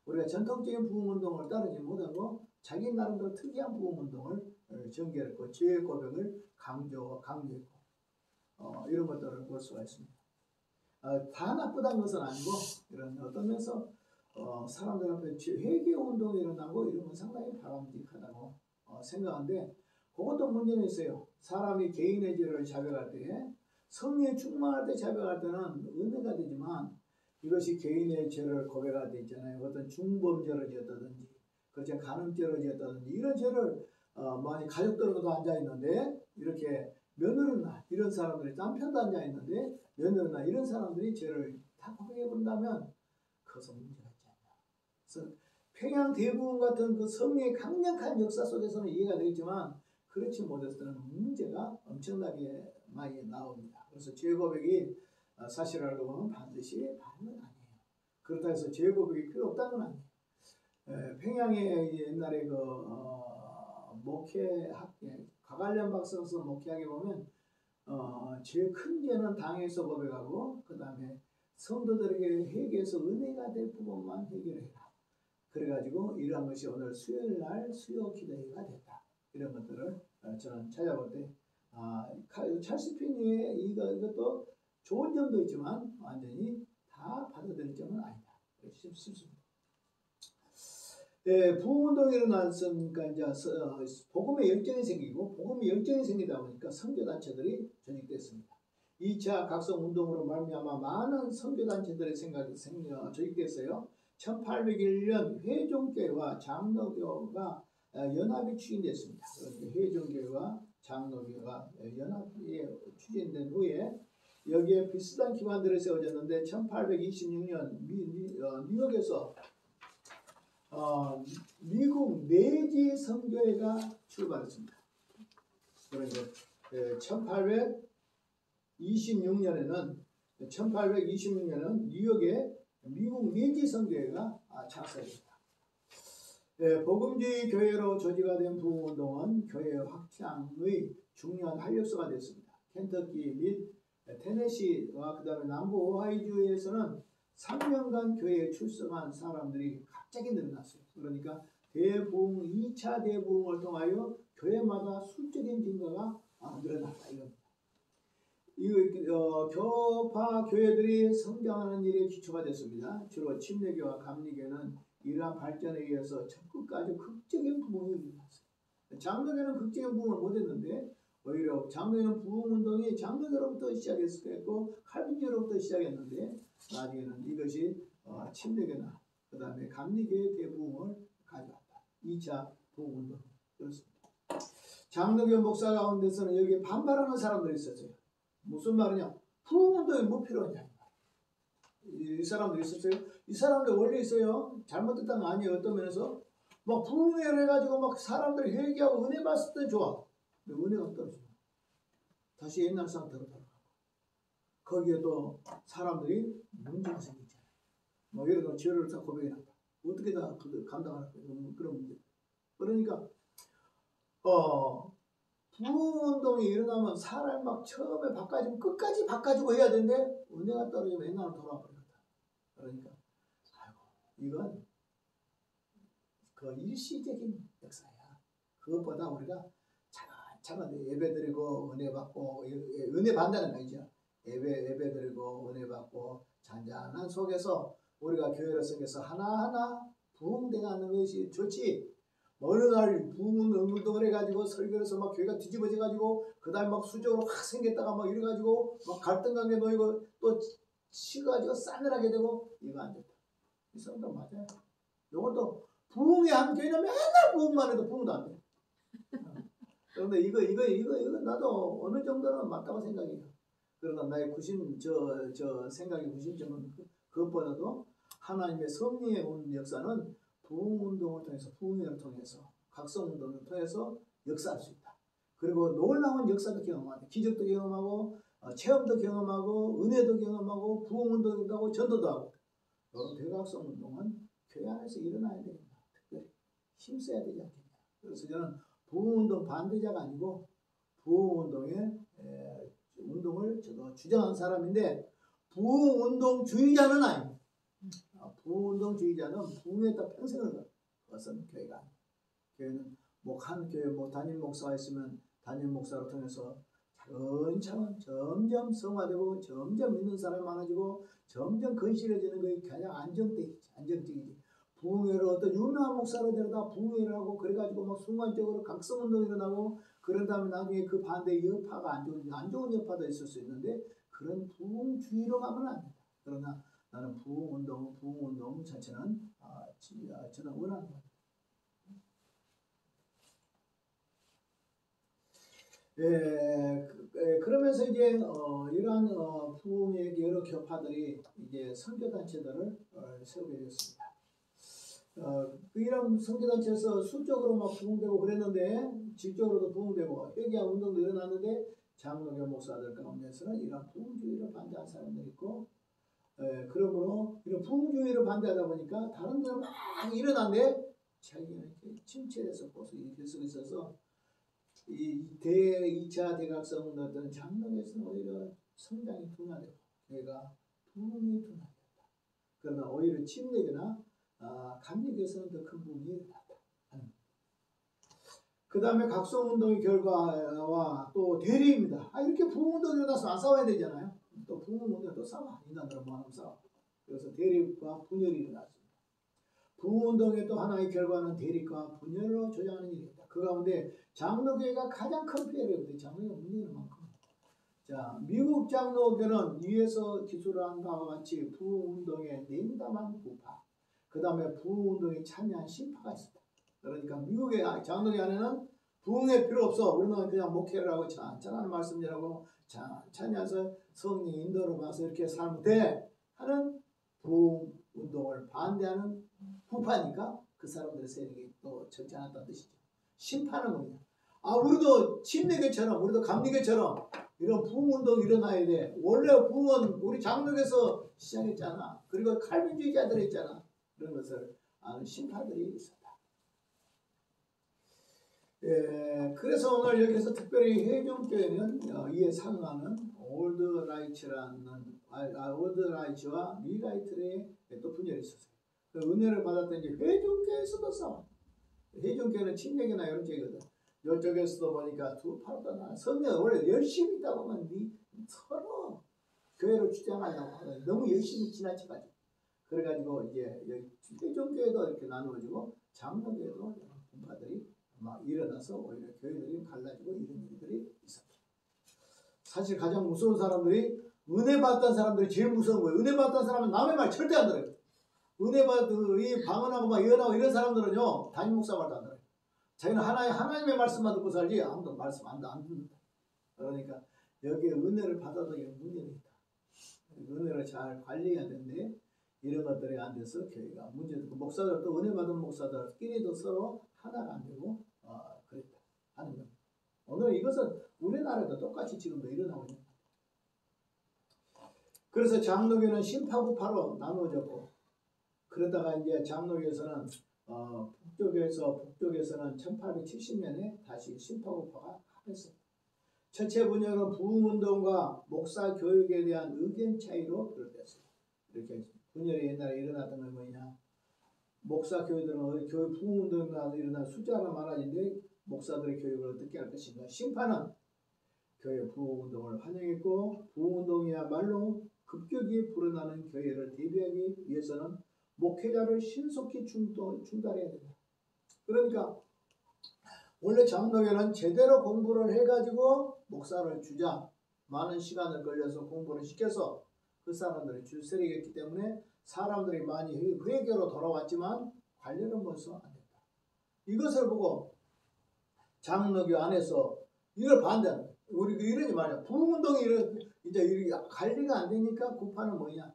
우리가 전통적인 부흥운동을 따르지 못하고 자기 나름대로 특이한 부흥운동을 전개했고 죄의 고백을 강조했고 이런 것들을 볼 수가 있습니다. 다 나쁘다는 것은 아니고 이런 어떤 면에서 사람들 앞에 회개 운동이 일어나고 이런 건 상당히 바람직하다고 생각하는데 그것도 문제는 있어요. 사람이 개인의 죄를 자백할 때 성령에 충만할 때 자백할 때는 은혜가 되지만 이것이 개인의 죄를 고백할 때 있잖아요. 어떤 중범죄를 지었다든지 그렇지 간음죄를 지었다든지 이런 죄를 많이 가족들도 앉아있는데 이렇게 며느리나 이런 사람들이 남편도 앉아있는데 며느리나 이런 사람들이 죄를 다 고백해본다면 그것은 문제가 있지 않나. 그래서 평양 대부흥 같은 그 성령의 강력한 역사 속에서는 이해가 되겠지만 그렇지 못했을 때는 문제가 엄청나게 많이 나옵니다. 그래서 죄 고백이 사실 알고 보면 반드시 바른 건 아니에요. 그렇다 해서 죄 고백이 필요 없다는 건 아니에요. 평양에 옛날에 목회학 가갈련 박사로서 목회하게 보면 제일 큰 죄는 당에서 고백하고 그 다음에 성도들에게 회개해서 은혜가 될 부분만 해결해라. 그래가지고 이러한 것이 오늘 수요일 날 수요 기도회가 됐다. 이런 것들을 저는 찾아볼 때 찰스 피니의 이것도 좋은 점도 있지만 완전히 다 받아들일 점은 아니다. 싶습니다. 부흥운동이 일어났으니까 이제 복음의 열정이 생기고 복음의 열정이 생기다 보니까 선교단체들이 조직됐습니다. 2차 각성운동으로 말미암아 많은 선교단체들의 생각이 조직됐어요. 1801년 회종교회와 장로교가 연합이 추진됐습니다. 회종교회와 장로교가 연합이 추진된 후에 여기에 비슷한 기관들이 세워졌는데 1826년 뉴욕에서 미국 내지 선교회가 출발했습니다. 그러니까 1826년에는 뉴욕에 미국 내지 선교회가 창설했습니다. 복음주의 교회로 조직화된 부흥운동은 교회 확장의 중요한 활력소가 됐습니다. 켄터키 및 테네시와 그 다음에 남부 오하이주에서는 3년간 교회에 출석한 사람들이 갑자기 늘어났어요. 그러니까 2차 대부흥을 통하여 교회마다 수적인 증가가 늘어났다. 교파 교회들이 성장하는 일에 기초가 됐습니다. 주로 침례교와 감리교는 이러한 발전에 의해서 적극까지 극적인 부흥이 일어났어요. 장로교는 극적인 부흥을 못했는데 오히려 장로교는 부흥운동이 장로교로부터 시작했고 칼빈주의로부터 시작했는데 나중에는 이것이 침례교나 그 다음에 감리교의 대부흥을 가져왔다. 2차 부흥운동 그렇습니다. 장로교 목사 가운데서는 여기에 반발하는 사람들이 있었어요. 무슨 말이냐? 부흥운동이 뭐 필요하냐? 이 사람들이 있었어요. 이 사람들 원래 있어요. 잘못됐다는 거 아니에요. 어떤 면에서 막 부흥회를 해가지고 막 사람들이 회개하고 은혜 받을 때 좋아. 근데 은혜가 떨어지고 다시 옛날 상태로 돌아가고 거기에 또 사람들이 문제가 생기잖아요. 뭐 예를 들어 죄를 다 고백해놨다. 어떻게 다 감당할 거예요? 그런 문제. 그러니까 부흥운동이 일어나면 사람이 막 처음에 바꿔주면 끝까지 바꿔주고 해야 되는데 은혜가 떨어지면 옛날로 돌아버렸다. 그러니까 아이고 이건 그 일시적인 역사야. 그것보다 우리가 차근차근 예배드리고 은혜 받고 은혜 받는다는 거 아니죠. 예배드리고 은혜 받고 잔잔한 속에서 우리가 교회를 섬겨서 하나하나 부흥되는 것이 좋지. 어느 날 부흥운동을 해가지고 설교를 해서 막 교회가 뒤집어져가지고 그 다음에 막 수적으로 확 생겼다가 막 이래가지고 막 갈등관계 놓이고 또 치가지고 싸늘하게 되고 이거 안 된다. 이 사람도 맞아요. 이것도 부흥의 한 교회는 맨날 부흥만 해도 부흥도 안 돼. 그런데 이거 나도 어느 정도는 맞다고 생각해요. 그러나 나의 생각의 구심점은 그것보다도 하나님의 섭리의 역사는 부흥운동을 통해서 부흥회를 통해서 각성운동을 통해서 역사할 수 있다. 그리고 놀라운 역사도 경험하고 기적도 경험하고 체험도 경험하고 은혜도 경험하고 부흥운동도 하고 전도도 하고 이런 대각성운동은 교회 안에서 일어나야 됩니다. 특별히 힘써야 되지 않겠냐. 그래서 저는 부흥운동 반대자가 아니고 부흥운동의 운동을 저도 주장하는 사람인데 부흥운동주의자는 아닙니다. 부흥운동주의자는 부흥에다 평생을 것은 교회가 아닙니다. 교회는 한 교회 담임 목사가 있으면 담임 목사를 통해서 차근차근 점점 성화되고 점점 믿는 사람이 많아지고 점점 건실해지는 것이 가장 안정적이지. 부흥회를 어떤 유명한 목사를 데려다 부흥회를 하고 그래가지고 막 순간적으로 각성운동이 일어나고 그런 다음에 나중에 그 반대 여파가 안 좋은 여파도 있을 수 있는데 그런 부흥주의로 가면 안 된다. 그러나 나는 부흥운동 자체는 저는 원하는 겁니다. 그러면서 이제 이러한 부흥의 여러 교파들이 이제 선교단체들을 세우게 됐습니다. 이런 선교단체에서 수적으로 막 부흥되고 그랬는데 질적으로도 부흥되고 회개와 운동도 일어났는데 장로교 목사들 가운데서는 이런 부흥주의를 반대하는 사람들이 있고 그러므로 이런 부흥주의를 반대하다 보니까 다른 데는 막 일어났는데 자기는 침체돼서 계속 있어서 이 2차 대각성은 어떤 장로교에서는 오히려 성장이 둔화되고 교회가 부흥이 둔하였다. 그러나 오히려 침례교나 감리교에서는 더 큰 부흥이 일어났다. 그 다음에 각성운동의 결과와 또 대리입니다. 이렇게 부흥운동이 일어나서 안 싸워야 되잖아요. 또 부흥운동이 또 싸워. 인간들은 뭐하면 싸워. 그래서 대립과 분열이 일어났습니다. 부흥운동의 또 하나의 결과는 대립과 분열로 조장하는 일이었다. 그 가운데 장로교회가 가장 큰 피해를 입었는데 장로교가 문제는 많고, 자, 미국 장로교는 위에서 기술한 바와 같이 부흥운동에 냉담한 부파, 그 다음에 부흥운동에 참여한 신파가 있었다. 그러니까 미국의 장로교 안에는 부흥의 필요 없어. 우리는 그냥 목회를 하고 찬찬하는 말씀이라고 찬찬해서 성령 인도로 가서 이렇게 살면 돼 하는 부흥운동을 반대하는 부파니까 그 사람들의 세력이 또 적지 않았다는 뜻이죠. 심판은 뭐냐? 우리도 침례교처럼 우리도 감리교처럼 이런 부흥운동이 일어나야 돼. 원래 부흥은 우리 장로교에서 시작했잖아. 그리고 칼빈주의자들이 있잖아. 그런 것을 아는 심판들이 있었다. 그래서 오늘 여기서 특별히 회중교회는 이에 상응하는 올드라이츠와 뉴라이트의 또 분열이 있었어요. 그 은혜를 받았던 이제 회중교회에서도 싸워. 회중교회는 침례교나 이런 교회거든. 이쪽에서도 보니까 두 파로다 나. 성령 원래 열심히 있다 보면 서로 교회를 주장하려고 하거든. 너무 열심히 지나쳐가지고. 그래가지고 이제 여기 회중교회도 이렇게 나누어지고 장로교회도 분파들이 막 일어나서 오히려 교회들이 갈라지고 이런 일들이 있었다. 사실 가장 무서운 사람들이 은혜 받던 사람들이 제일 무서운 거예요. 은혜 받던 사람은 남의 말 절대 안 들어요. 은혜 받은 이 방언하고 막 예언하고 이런 사람들은요 담임 목사 말도 안 들어요. 자기는 하나님의 말씀만 듣고 살지 아무도 말씀 안 듣는다. 그러니까 여기에 은혜를 받아도 이런 문제가 있다. 은혜를 잘 관리해야 되는데 이런 것들이 안 돼서 교회가 문제되고 목사들도 은혜 받은 목사들끼리도 서로 하나가 안 되고 그랬다 하는 겁니다. 오늘 이것은 우리나라도 똑같이 지금도 일어나고 있는 겁니다. 그래서 장로교는 신파구파로 나누어졌고 그러다가 이제 장로교에서는 북쪽에서는 1870년에 다시 신파구파가 합했습니다. 첫째 분열은 부흥운동과 목사 교육에 대한 의견 차이로 비롯됐습니다. 이렇게 분열이 옛날에 일어났던 건 뭐냐? 목사 교회들은 교회 부흥운동이 일어난 숫자가 많아진데 목사들의 교육을 어떻게 할 것인가? 심판은 교회 부흥운동을 환영했고 부흥운동이야말로 급격히 불어나는 교회를 대비하기 위해서는 목회자를 신속히 중단해야 된다. 그러니까 원래 장로교는 제대로 공부를 해가지고 목사를 주자. 많은 시간을 걸려서 공부를 시켜서 그 사람들이 줄서리겠기 때문에 사람들이 많이 회개로 돌아왔지만 관리는 벌써 안 된다. 이것을 보고 장로교 안에서 이걸 반대하는 거예요. 우리 이러지 말이야. 부흥운동이 이제 관리가 안 되니까 구파는 뭐냐?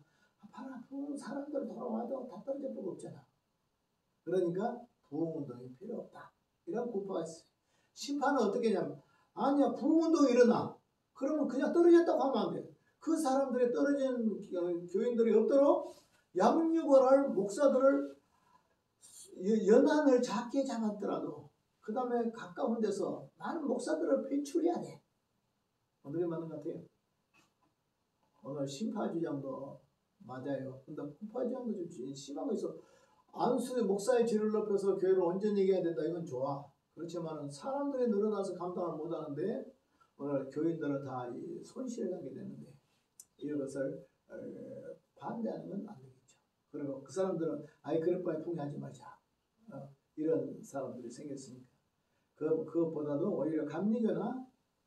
부흥 사람들 돌아와도 다 떨어질 수가 없잖아. 그러니까 부흥운동이 필요 없다. 이런 구파가 있어요. 심판은 어떻게 하냐면 아니야 부흥운동이 일어나. 그러면 그냥 떨어졌다고 하면 안 돼. 그 사람들이 떨어진 교인들이 없도록 양육을 할 목사들을 연한을 작게 잡았더라도 그 다음에 가까운 데서 많은 목사들을 배출해야 돼. 어떻게 맞는 것 같아요? 오늘 심파주장도 맞아요. 근데 심파주장도 좀 심한 거 있어. 안수의 목사의 질을 높여서 교회를 온전히 얘기해야 된다. 이건 좋아. 그렇지만 사람들이 늘어나서 감당을 못하는데 오늘 교인들은 다 손실을 하게 되는데 이것을 반대하는 건 안 되겠죠. 그리고 그 사람들은 그럴 바에 풍요하지 말자. 이런 사람들이 생겼으니까. 그것보다도 오히려 감리교나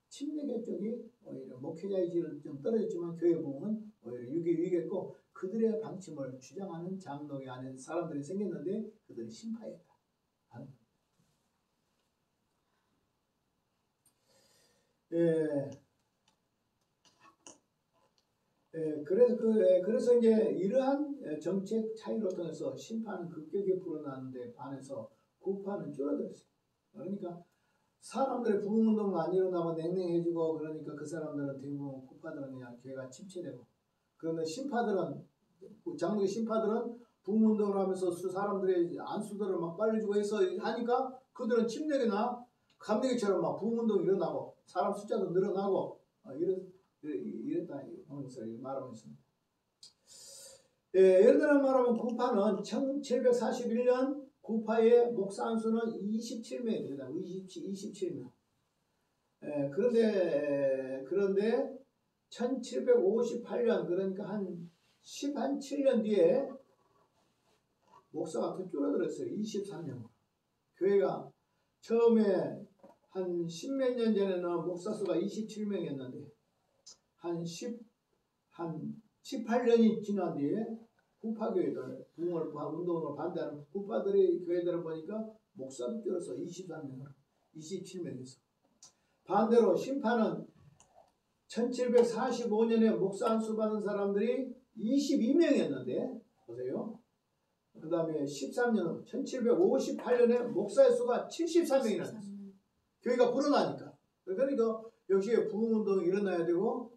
침례교 쪽이 오히려 목회자의 질은 좀 떨어졌지만 교회 부흥은 오히려 유익했고 그들의 방침을 주장하는 장로교 안에 사람들이 생겼는데 그들이 심파했다. 그래서 이제 이러한 정책 차이로 통해서 심판은 급격히 불어나는데 반해서 구파는 줄어들었어요. 그러니까 사람들의 부흥운동을 안 일어나고 냉랭해지고 그러니까 그 사람들은 대부분 구파들은 그냥 교회가 침체되고 그런데 심파들은 장로교 심파들은 부흥운동을 하면서 사람들의 안수들을 막 빨리주고 해서 하니까 그들은 침례교나 감리교처럼 막 부흥운동이 일어나고 사람 숫자도 늘어나고 이랬다 하는 것을 말하고 있습니다. 예를 들어 말하면 구파는 1741년 구파의 목사 한 수는 27명입니다. 27명. 그런데 1758년 그러니까 한 7년 뒤에 목사가 더 줄어들었어요. 23명. 교회가 처음에 한 10몇 년 전에는 목사 수가 27명이었는데 한 18년이 지난 뒤에 구파교회들 부흥을 운동을 반대하는 구파들의 교회들을 보니까 목사도 줄어서 23명으로 27명이었어. 반대로 심판은 1745년에 목사 한 수 받은 사람들이 22명이었는데 보세요. 그 다음에 13년 1758년에 목사의 수가 73명이 났어요. 교회가 불어나니까. 그러니까 역시 부흥운동이 일어나야 되고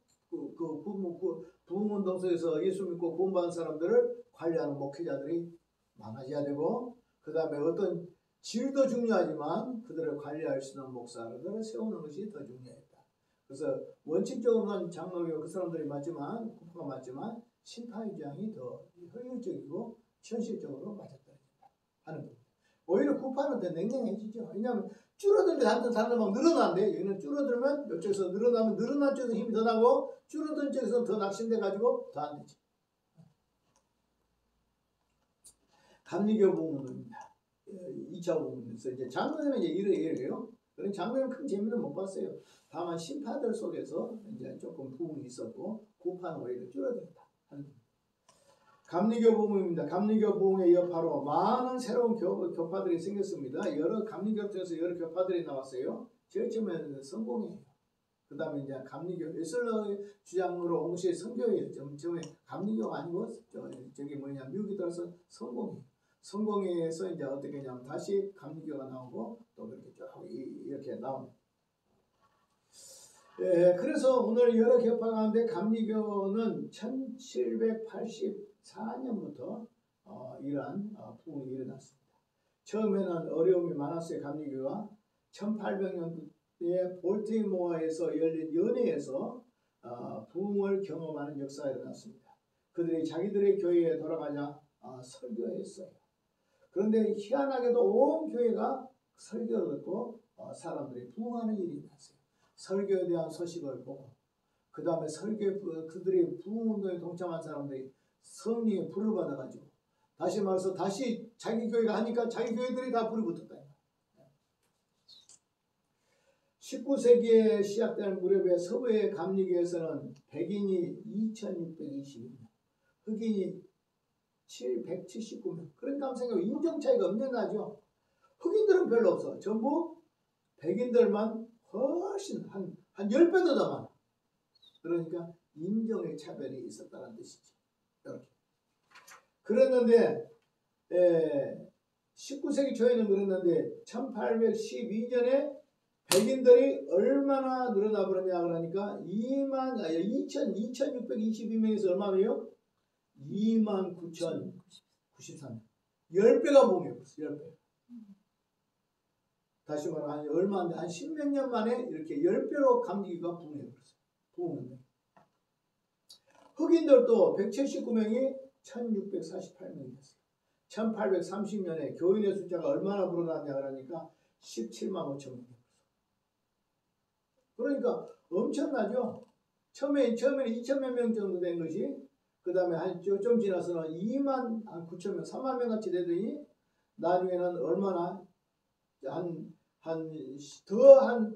부흥운동 속에서 예수 믿고 구원받은 사람들을 관리하는 목회자들이 많아져야 되고 그 다음에 어떤 질도 중요하지만 그들을 관리할 수 있는 목사들을 세우는 것이 더 중요했다. 그래서 원칙적으로는 장로교 그 사람들이 맞지만 구파가 맞지만 심파위장이 더 효율적이고 현실적으로 맞아떨어진다 하는 겁니다. 오히려 구파는 더 냉랭해지죠. 왜냐하면 줄어들 때 단순 막 늘어난대. 여기는 줄어들면 이쪽에서 늘어나면 늘어난 쪽에서 힘이 더 나고 줄어든 쪽에서 더 낙심돼 가지고 더 안 되지. 감리교 부흥운동입니다. 2차 부흥운동에서 이제 장로는 이제 이래요. 그런 장로는 큰 재미는 못 봤어요. 다만 심파들 속에서 이제 조금 부흥이 있었고 구파는 오히려 줄어들었다 하는 겁니다. 감리교 부흥입니다. 감리교 부흥의 여파로 많은 새로운 교파들이 생겼습니다. 여러 감리교 통해서 여러 교파들이 나왔어요. 제일 처음에는 성공이에요. 그 다음에 이제 감리교 웨슬러의 주장으로 온 것이 성교예요. 처음에 감리교가 아니고 미국에 들어서 성공이에요. 성공회에서 이제 어떻게 하냐면 다시 감리교가 나오고 또 그렇게 쭉 이렇게 나옵니다. 그래서 오늘 여러 교파 가운데 감리교는 1784년부터 이러한 부흥이 일어났습니다. 처음에는 어려움이 많았어요. 감리교가 1800년대에 볼티모어에서 열린 연회에서 부흥을 경험하는 역사가 일어났습니다. 그들이 자기들의 교회에 돌아가자 설교했어요. 그런데 희한하게도 온 교회가 설교를 듣고 사람들이 부흥하는 일이 일어났어요. 설교에 대한 소식을 보고 그 다음에 그들이 부흥운동에 동참한 사람들이 성령의 불을 받아가지고 다시 말해서 다시 자기 교회가 하니까 자기 교회들이 다 불이 붙었다. 19세기에 시작된 무렵에 서부의 감리교에서는 백인이 2622명, 흑인이 179명. 그러니까 생각해 인종 차이가 엄청나죠. 흑인들은 별로 없어. 전부 백인들만 훨씬 한 10배도 더 많아. 그러니까 인종의 차별이 있었다는 뜻이지. 이렇게. 그랬는데 19세기 초에는 그랬는데 1812년에 백인들이 얼마나 늘어나 버렸냐 그러니까 2622명에서 얼마예요? 29,093명. 10배가 부흥해버렸어. 10배. 다시 말하면 얼마 안 돼. 한 10몇 년 만에 이렇게 10배로 감리교가 부흥해버렸어요. 부흥운동. 흑인들도 179명이 1648명이 됐어요. 1830년에 교인의 숫자가 얼마나 불어났냐 그러니까 17만 5천 명. 그러니까 엄청나죠. 처음에는 2천몇 명 정도 된 것이 그 다음에 좀 지나서는 2만 9천 명, 3만 명 같이 되더니 나중에는 얼마나 한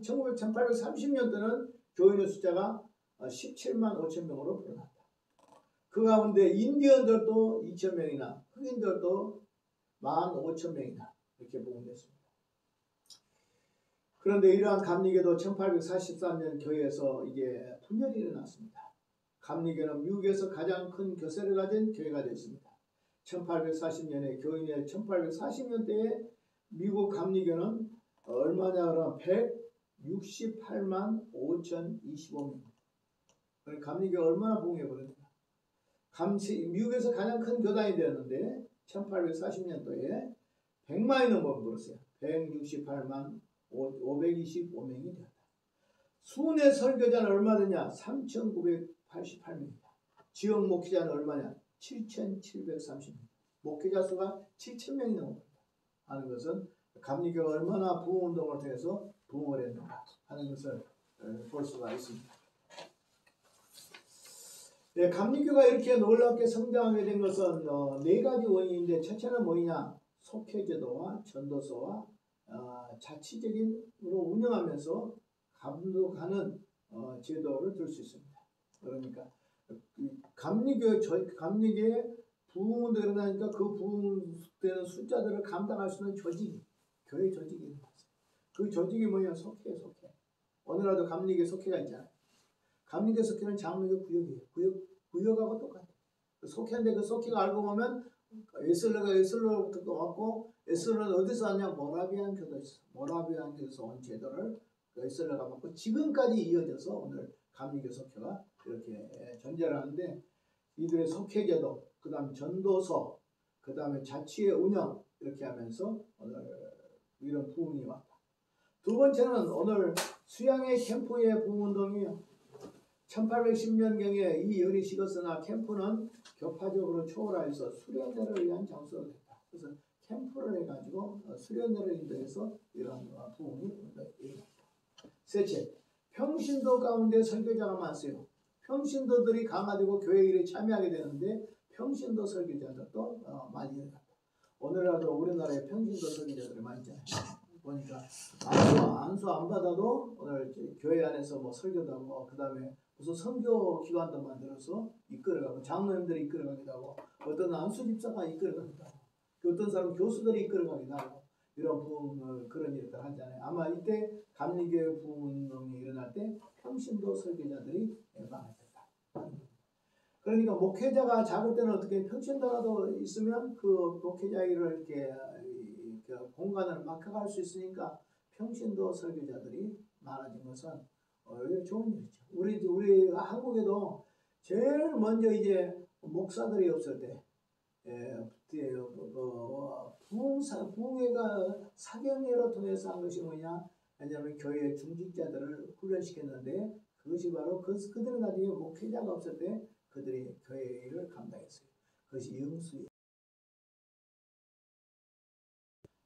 1830년대는 교인의 숫자가 17만 5천 명으로 불어났다. 그 가운데 인디언들도 2천 명이나 흑인들도 1만 5천 명이나 이렇게 부흥됐습니다. 그런데 이러한 감리교도 1843년 교회에서 이게 분열이 일어났습니다. 감리교는 미국에서 가장 큰 교세를 가진 교회가 되었습니다. 1840년에 교인의 1840년대에 미국 감리교는 얼마냐 그러면 168만 5,025명. 감리교가 얼마나 부흥해버렸냐. 미국에서 가장 큰 교단이 되었는데 1840년도에 100만이 넘어버렸어요. 168만 525명이 되었다. 순회 설교자는 얼마 되냐? 3,988명이다. 지역 목회자는 얼마냐? 7,730명. 목회자 수가 7,000명이 넘습니다. 하는 것은 감리교가 얼마나 부흥운동을 통해서 부흥을 했는가 하는 것을 볼 수가 있습니다. 네, 감리교가 이렇게 놀랍게 성장하게 된 것은 네 가지 원인인데, 첫째는 뭐냐? 속회제도와 전도서와 자치적인으로 운영하면서 감독하는 제도를 들 수 있습니다. 그러니까 감리교의 부흥운동이 일어나니까 그 부흥되는 숫자들을 감당할 수 있는 조직이, 교회 조직이 일어났어요. 그 조직이 뭐냐? 속회. 어느 나라도 감리교 속회가 있잖아요. 감리교 속회는 장로교 구역이에요. 구역하고 똑같아요. 속회인데 그 속회가 알고 보면 에슬러부터 왔고, 에슬러는 어디서 왔냐? 모라비안 교도에서. 모라비안 교도에서 온 제도를 에슬러가 맡고 지금까지 이어져서 오늘 감리교 속회가 이렇게 존재를 하는데, 이들의 속회 제도, 그 다음 전도서, 그 다음에 자치의 운영, 이렇게 하면서 오늘 이런 부흥이 왔다. 두 번째는 오늘 수양의 캠프의 부흥운동이 1810년경에 이 열이 식었으나 캠프는 교파적으로 초월하여서 수련회를 위한 장소가 됐다. 그래서 캠프를 해가지고 수련회를 인도해서 이런 부흥이 일어났다. 셋째, 평신도 가운데 설교자가 많았어요. 평신도들이 강화되고 교회 일에 참여하게 되는데 평신도 설교자들도 많이 일어났다. 오늘날도 우리나라에 평신도 설교자들이 많이 있잖아요. 보니까 안수 안 받아도 오늘 교회 안에서 뭐 설교도 하고, 그 다음에 무슨 선교 기관도 만들어서 이끌어가고, 장로님들이 이끌어가기도 하고, 어떤 안수 집사가 이끌어가기도 하고, 어떤 사람 교수들이 이끌어가기도 하고, 이런 부흥을, 그런 일들 하잖아요. 아마 이때 감리교회 부흥운동이 일어날 때 평신도 설교자들이 많아졌다. 그러니까 목회자가 작을 때는 어떻게 평신도라도 있으면 그 목회자 일을 이렇게 공간을 맡아갈 수 있으니까 평신도 설교자들이 많아진 것은 오히려 좋은 일이죠. 우리 한국에도 제일 먼저 이제 목사들이 없을 때 부흥회가 사경회로 통해서 한 것이 뭐냐? 왜냐하면 교회 중직자들을 훈련시켰는데, 그것이 바로 그들은 나중에 목회자가 없을 때 그들이 교회 일을 감당했어요. 그것이 영수예요.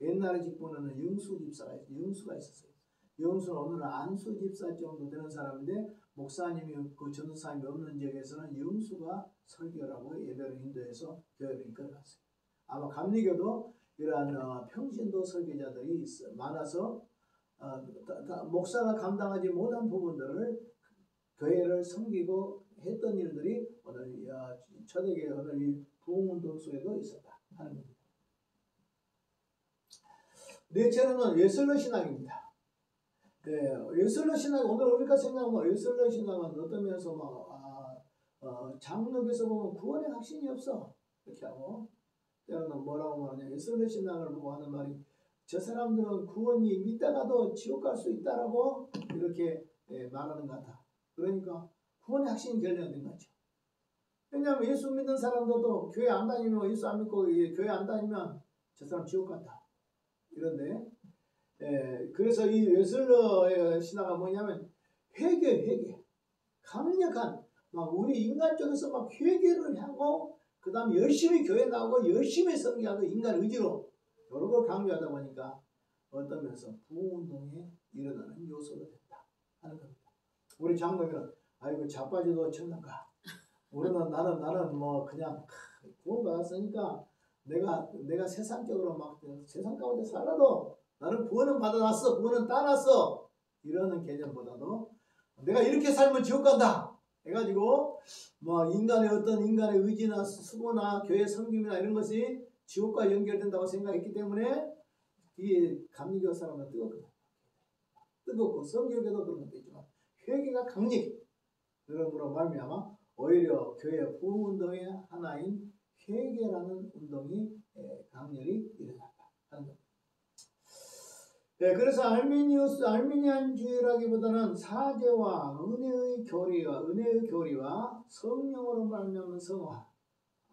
옛날의 직분에는 영수 집사가 영수가 있었어요. 영수는 오늘은 안수 집사 정도 되는 사람인데, 목사님이 그 전도사님이 없는 지역에서는 영수가 설교라고 예배를 인도해서 교회를 이끌어갔어요. 아마 감리교도 이러한 평신도 설교자들이 많아서 목사가 감당하지 못한 부분들을 교회를 섬기고 했던 일들이 오늘 초대교회 오늘 이 부흥운동 속에도 있었다 하는 겁니다. 넷째로는 웨슬러 신학입니다. 네, 웨슬러 신학, 오늘 우리가 생각하면 웨슬러 신학은 어떤 면에서 장로교에서 보면 구원의 확신이 없어, 이렇게 하고, 때로는 뭐라고 말하냐, 웨슬러 신학을 보고 하는 말이, 저 사람들은 구원이 믿다가도 지옥 갈 수 있다라고 이렇게 말하는 것 같아. 그러니까 구원의 확신이 결정된 거죠. 왜냐하면 예수 믿는 사람들도 교회 안 다니면, 예수 안 믿고 교회 안 다니면 저 사람 지옥 간다. 이런데, 그래서 이 웨슬러의 신화가 뭐냐면 회개, 강력한, 막 우리 인간 쪽에서 막 회개를 하고, 그 다음에 열심히 교회 나오고 열심히 섬기하고 인간 의지로 여러 걸 강조하다 보니까 어떤 면에서 부흥운동에 일어나는 요소가 됐다 하는 겁니다. 우리 장로교는 아이고 자빠져도 천당가. 우리는 나는 뭐 그냥 구원 받았으니까 내가 세상적으로 막 세상 가운데 살아도 나는 구원은 받아놨어, 구원은 따놨어, 이러는 개념보다도 내가 이렇게 살면 지옥 간다 해가지고 뭐 인간의 의지나 수고나 교회 섬김이나 이런 것이 지옥과 연결된다고 생각했기 때문에 이 감리교 사람은 뜨겁고 성교계도 그런 것도 있지만 회개가 강력해. 그러므로 말미암아 오히려 교회 부흥운동의 하나인 회개라는 운동이 강렬히 일어났다 하는 겁니다. 그래서 알미니안주의라기보다는 사제와 은혜의 교리와 성령으로 말미암은 성화,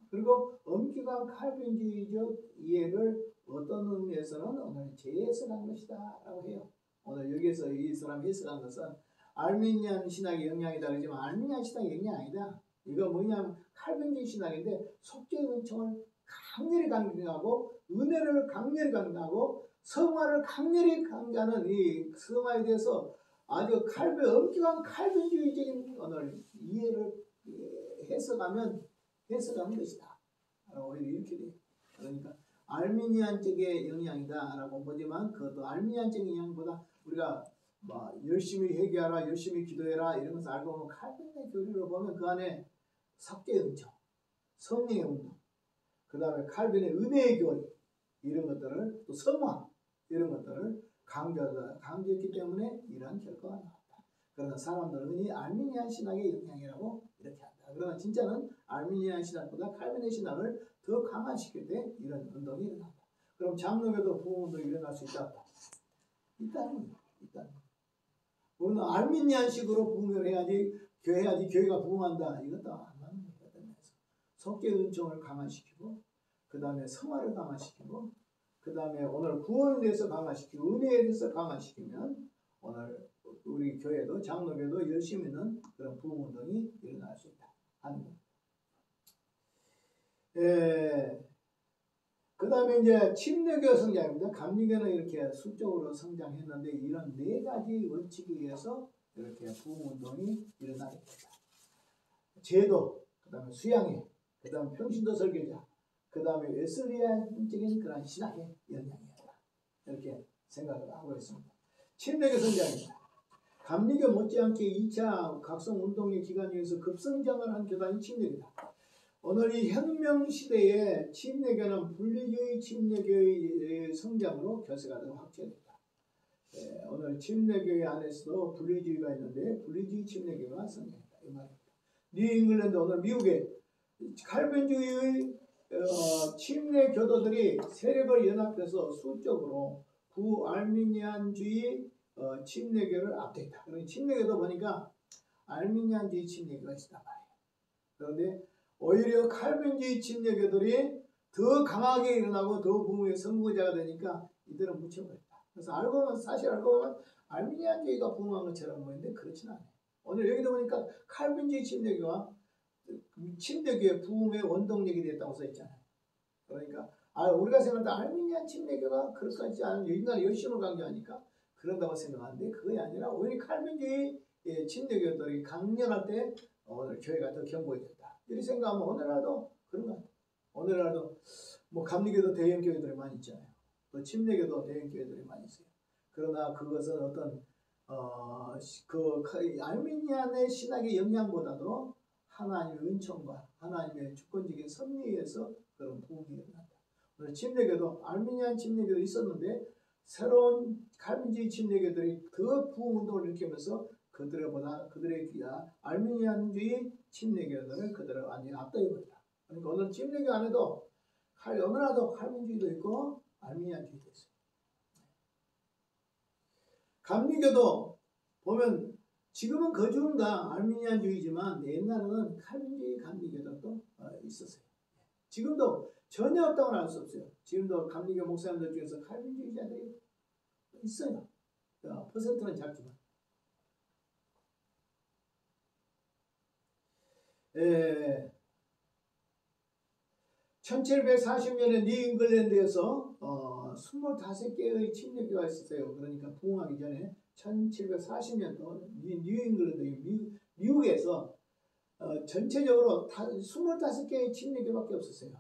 그리고 엄격한 칼빈주의적 이해를 어떤 의미에서는 오늘 재해석한 것이다 라고 해요. 오늘 여기에서 이 사람이 해석한 것은 알미니안 신학의 영향이다 그러지만 알미니안 신학의 영향이 아니다. 이거 뭐냐면 칼빈주의 신학인데 속죄의 은총을 강렬히 강조하고 은혜를 강렬히 강조하고 성화를 강렬히 강조하는 이 성화에 대해서 아주 엄격한 칼빈주의적인 언어를 이해를 해석하면 것이다. 오히려 이렇게 돼. 그러니까 알미니안 쪽의 영향이다라고 보지만 그것도 알미니안적인 영향보다 우리가 뭐 열심히 회개하라, 열심히 기도해라 이런 것을 알고 보면 칼빈의 교리를 보면 그 안에 속죄의 은총, 성령의 운동, 그 다음에 칼빈의 은혜의 교리 이런 것들을 또 성화 이런 것들을 강조했기 때문에 이러한 결과가 나왔다. 그러나 사람들은 흔히 알미니안 신학의 영향이라고 이렇게 한다. 그러나 진짜는 알미니안 신학보다 칼빈의 신학을 더 강화시킬 때 이런 운동이 일어난다. 그럼 장로교도 부흥운동이 일어날 수 있다. 있다는 거예요. 우리는 알미니안식으로 부흥을 해야지 교회가 부흥한다. 이것도 안 맞는 거거든요. 속죄 은총을 강화시키고 그 다음에 성화를 강화시키고 그 다음에 오늘 구원에 대해서 강화시키고 은혜에 대해서 강화시키면 오늘 우리 교회도 장로교도 열심히 있는 그런 부흥운동이 일어날 수 있다 하는 겁니다. 그 다음에 이제 침례교 성장입니다. 감리교는 이렇게 수적으로 성장했는데 이런 네 가지 원칙에 의해서 이렇게 부흥운동이 일어나게 됩니다. 제도, 그 다음에 수양회, 그 다음에 평신도 설교자, 그 다음에 웨슬리안적인 그런 신학의 영향이었다. 이렇게 생각을 하고 있습니다. 침례교 성장입니다. 감리교 못지않게 2차 각성운동의 기간에서 급성장을 한 교단이 침례교다. 오늘 이 혁명시대에 침례교는 분리주의 침례교의 성장으로 결세가 되고 확장됐다. 오늘 침례교회 안에서도 분리주의가 있는데 분리주의 침례교가 성장했다. 이 말입니다. 뉴잉글랜드 오늘 미국의 칼빈주의의 침례 교도들이 세력을 연합해서 수적으로 부알미니안주의 침례교를 압도했다. 그러니까 침례교도 보니까 알미니안주의 침례교가 있단 말이에요. 그런데 오히려 칼빈주의 침례교들이 더 강하게 일어나고 더 부흥의 선구자가 되니까 이들은 묻혀버렸다. 그래서 사실 알고 보면 알미니안주의가 부흥한 것처럼 보이는데 그렇지는 않아요. 오늘 여기도 보니까 칼빈주의 침례교와 침례교의 부흥의 원동력이 됐다고 써있잖아요. 그러니까 우리가 생각할 때 알미니안 침례교가 그렇지 않은 인간의 열심을 강조하니까 그런다고 생각하는데 그게 아니라 오히려 칼빈주의 침례교들이 강력할 때 오늘 교회가 더 견고해졌다. 이렇게 생각하면 오늘날도 그런 것 같아요. 오늘날도 뭐 감리교도 대형교회들이 많이 있잖아요. 또 침례교도 대형교회들이 많이 있어요. 그러나 그것은 어떤 그 알미니안의 신학의 영향보다도 하나님의 은총과 하나님의 주권적인 섭리에서 그런 부흥이 일어난다. 오늘 침례교도 알미니안 침례교도 있었는데 새로운 칼빈주의 침례교들이 더 부흥운동을 일으키면서 그들의 알미니안주의 침례교들을 그들을 완전히 압도해버렸다. 그러니까 오늘 침례교 안에도 어느 나라도 칼빈주의도 있고 알미니안주의도 있어요. 감리교도 보면 지금은 거주는 다 알미니안주의지만 옛날에는 칼빈주의 감리교도 있었어요. 지금도 전혀 없다고는 할 수 없어요. 지금도 감리교 목사님들 중에서 칼빈주의자들이 있어요. 퍼센트는 작지만. 1740년에 뉴잉글랜드에서 25개의 침례교가 있었어요. 그러니까 부흥하기 전에 1740년도 뉴잉글랜드 미국에서 전체적으로 25개의 침례교밖에 없었어요.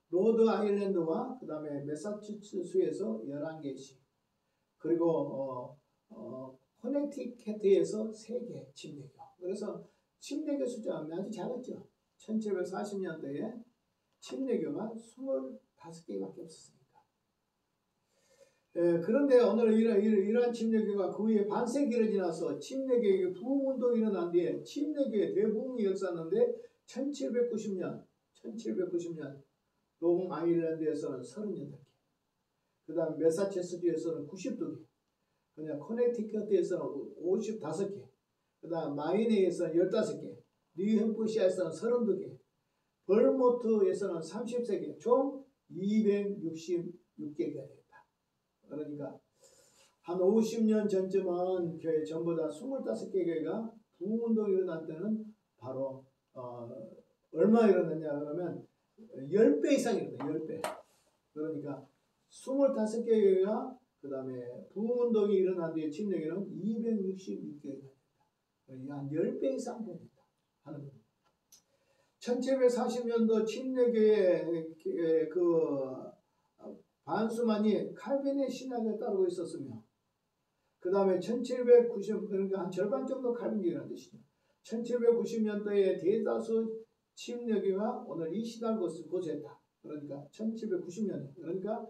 로드 아일랜드와 그 다음에 매사추세츠에서 11개씩 그리고 코네티켓에서 3개 침례교. 그래서 침례교 숫자가 아주 작았죠. 1740년도에 침례교가 25개밖에 없었으니까. 그런데 오늘 이러한 침례교가 그 후에 반세기를 지나서 침례교의 부흥운동이 일어난 뒤에 침례교의 대부흥이 일어났는데 1790년 롱 아일랜드에서는 38개, 그 다음 매사추세츠에서는 92개, 그냥 코네티컷에서는 55개, 그 다음 마이네에서는 15개, 뉴햄프시아에서는 32개, 벌모트에서는 33개, 총 266개가 됐다. 그러니까 한 50년 전쯤은 교회 전부 다 25개 교회가 부흥운동이 일어날 때는 바로 얼마 일어났냐 그러면 10배 이상 일어났다. 10배. 그러니까 25개 교회가 그 다음에 부흥운동이 일어난 뒤에 침례교회는 266개가 됐다. 한 10배 이상 됩니다. 하는 겁니다. 1740년도 침례교회 그 반수만이 칼빈의 신학을 따르고 있었으며 그 다음에 1790 그러니까 한 절반 정도 칼빈주의라는 뜻이죠. 1790년도에 대다수 침례교회가 오늘 이 신학을 고수했다. 그러니까 1790년 그러니까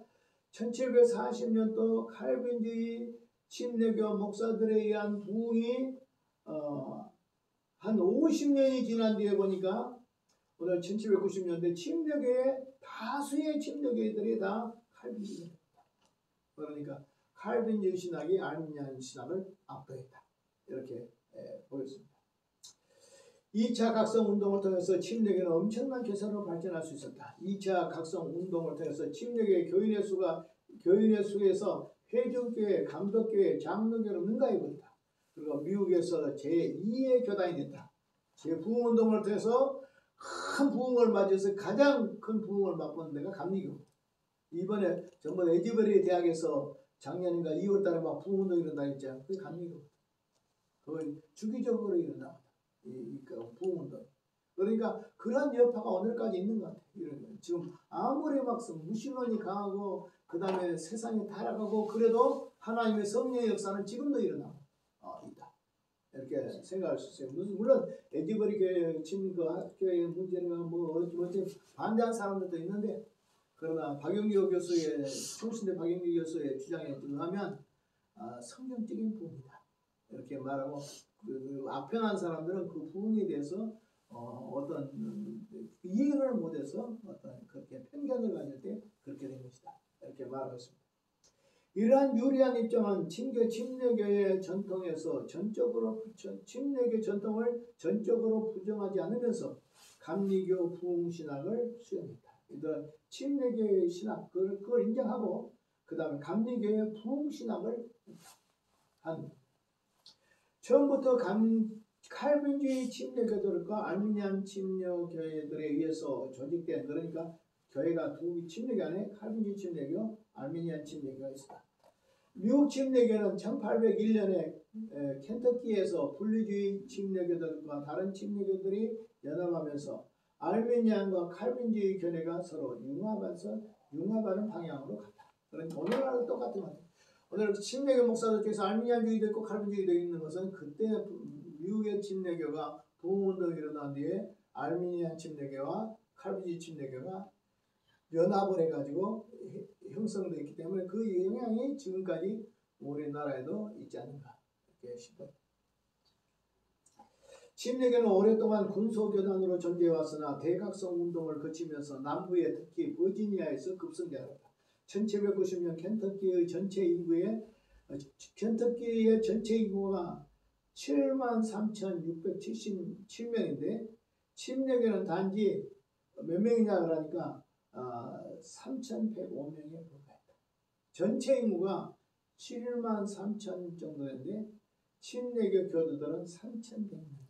1740년도 칼빈주의 침례교 목사들에 의한 부흥이 한 50년이 지난 뒤에 보니까 오늘 1790년대 침례교회 다수의 침례교회들이 다 칼빈주의입니다. 그러니까 칼빈주의 신학이 알미니안 신학을 압도했다. 이렇게 보였습니다. 2차 각성 운동을 통해서 침례교회는 엄청난 개선으로 발전할 수 있었다. 2차 각성 운동을 통해서 침례교회 교인의 수에서 회중교회, 감독교회, 장로교회로 능가해버렸다. 그리고 미국에서 제2의 교단이 됐다. 부흥운동을 통해서 큰 부흥을 맞이해서 가장 큰 부흥을 맛보는 데가 감리교. 이번에 전부 에지버리 대학에서 작년인가 2월달에 막 부흥운동이 일어나 있잖아요. 그게 감리교. 거의 주기적으로 일어나. 부흥운동. 그러니까 그런 여파가 오늘까지 있는 것 같아요. 지금 아무리 막 무신론이 강하고 그 다음에 세상이 타락하고 그래도 하나님의 성령의 역사는 지금도 일어나고 있다. 이렇게 생각할 수 있어요. 물론 에지버리 교회 그 학교의 문제가 뭐 반대한 사람들도 있는데 그러나 박영규 교수의 충신대 박영규 교수의 주장에 의하면 성경적인 부흥이다. 이렇게 말하고 그 악평한 사람들은 그 부흥에 대해서 어떤 이해를 못해서 어떤 그렇게 편견을 가질 때 그렇게 된 것이다. 이렇게 말하고 있습니다. 이러한 유리한 입장은 침례교의 전통에서 침례교 전통을 전적으로 부정하지 않으면서 감리교 부흥신학을 수용했다. 이들은 침례교의 신학 그걸 인정하고 그 다음에 감리교의 부흥신학을 한 처음부터 칼빈주의 침례교들과 알미니안 침례교회들에 의해서 조직된 그러니까 교회가 두 침례교 안에 칼빈주의 침례교, 알미니안 침례교가 있었다. 미국 침례교는 1801년에 켄터키에서 분리주의 침례교들과 다른 침례교들이 연합하면서 알미니안과 칼빈주의 교회가 서로 융합하는 방향으로 갔다. 그러니까 오늘날도 똑같은 것 같아요. 오늘 침례교 목사들 중에서 알미니안주의도 있고 칼빈주의도 있는 것은 그때 미국의 침례교가 부흥운동이 일어난 뒤에 알미니안 침례교와 칼빈주의 침례교가 연합을 해가지고 형성되어 있기 때문에 그 영향이 지금까지 우리나라에도 있지 않는가 이렇게 싶어요. 침례교는 오랫동안 군소교단으로 존재해왔으나 대각성 운동을 거치면서 남부에 특히 버지니아에서 급성되었다. 1790년 켄터키의 전체 인구가 73,677명인데 침례교는 단지 몇 명이냐 그러니까 3,105명에 불과했다. 전체 인구가 73,000 정도인데 침례교 교도들은 3,100명 정도.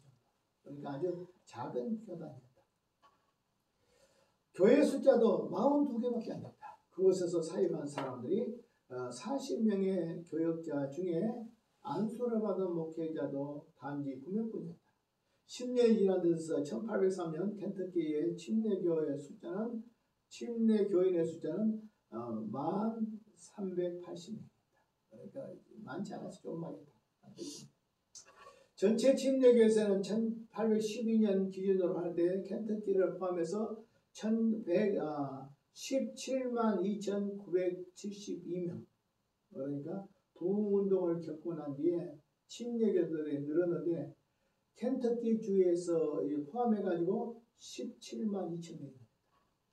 그러니까 아주 작은 교단이었다. 교회 숫자도 42개밖에 안 됐다. 그곳에서 사역한 사람들이 40명의 교역자 중에 안수를 받은 목회자도 단지 9명뿐이었다. 10년이 지난 데서 1803년 켄터키의 침례교인의 숫자는 1380명이었다. 그러니까 많지 않아서 조금만 했다. 전체 침례교에서는 1812년 기준으로 할 때 켄터키를 포함해서 172,972명 그러니까 부흥운동을 겪고 난 뒤에 침례교들이 늘었는데 켄터키 주에서 포함해가지고 172,000명입니다.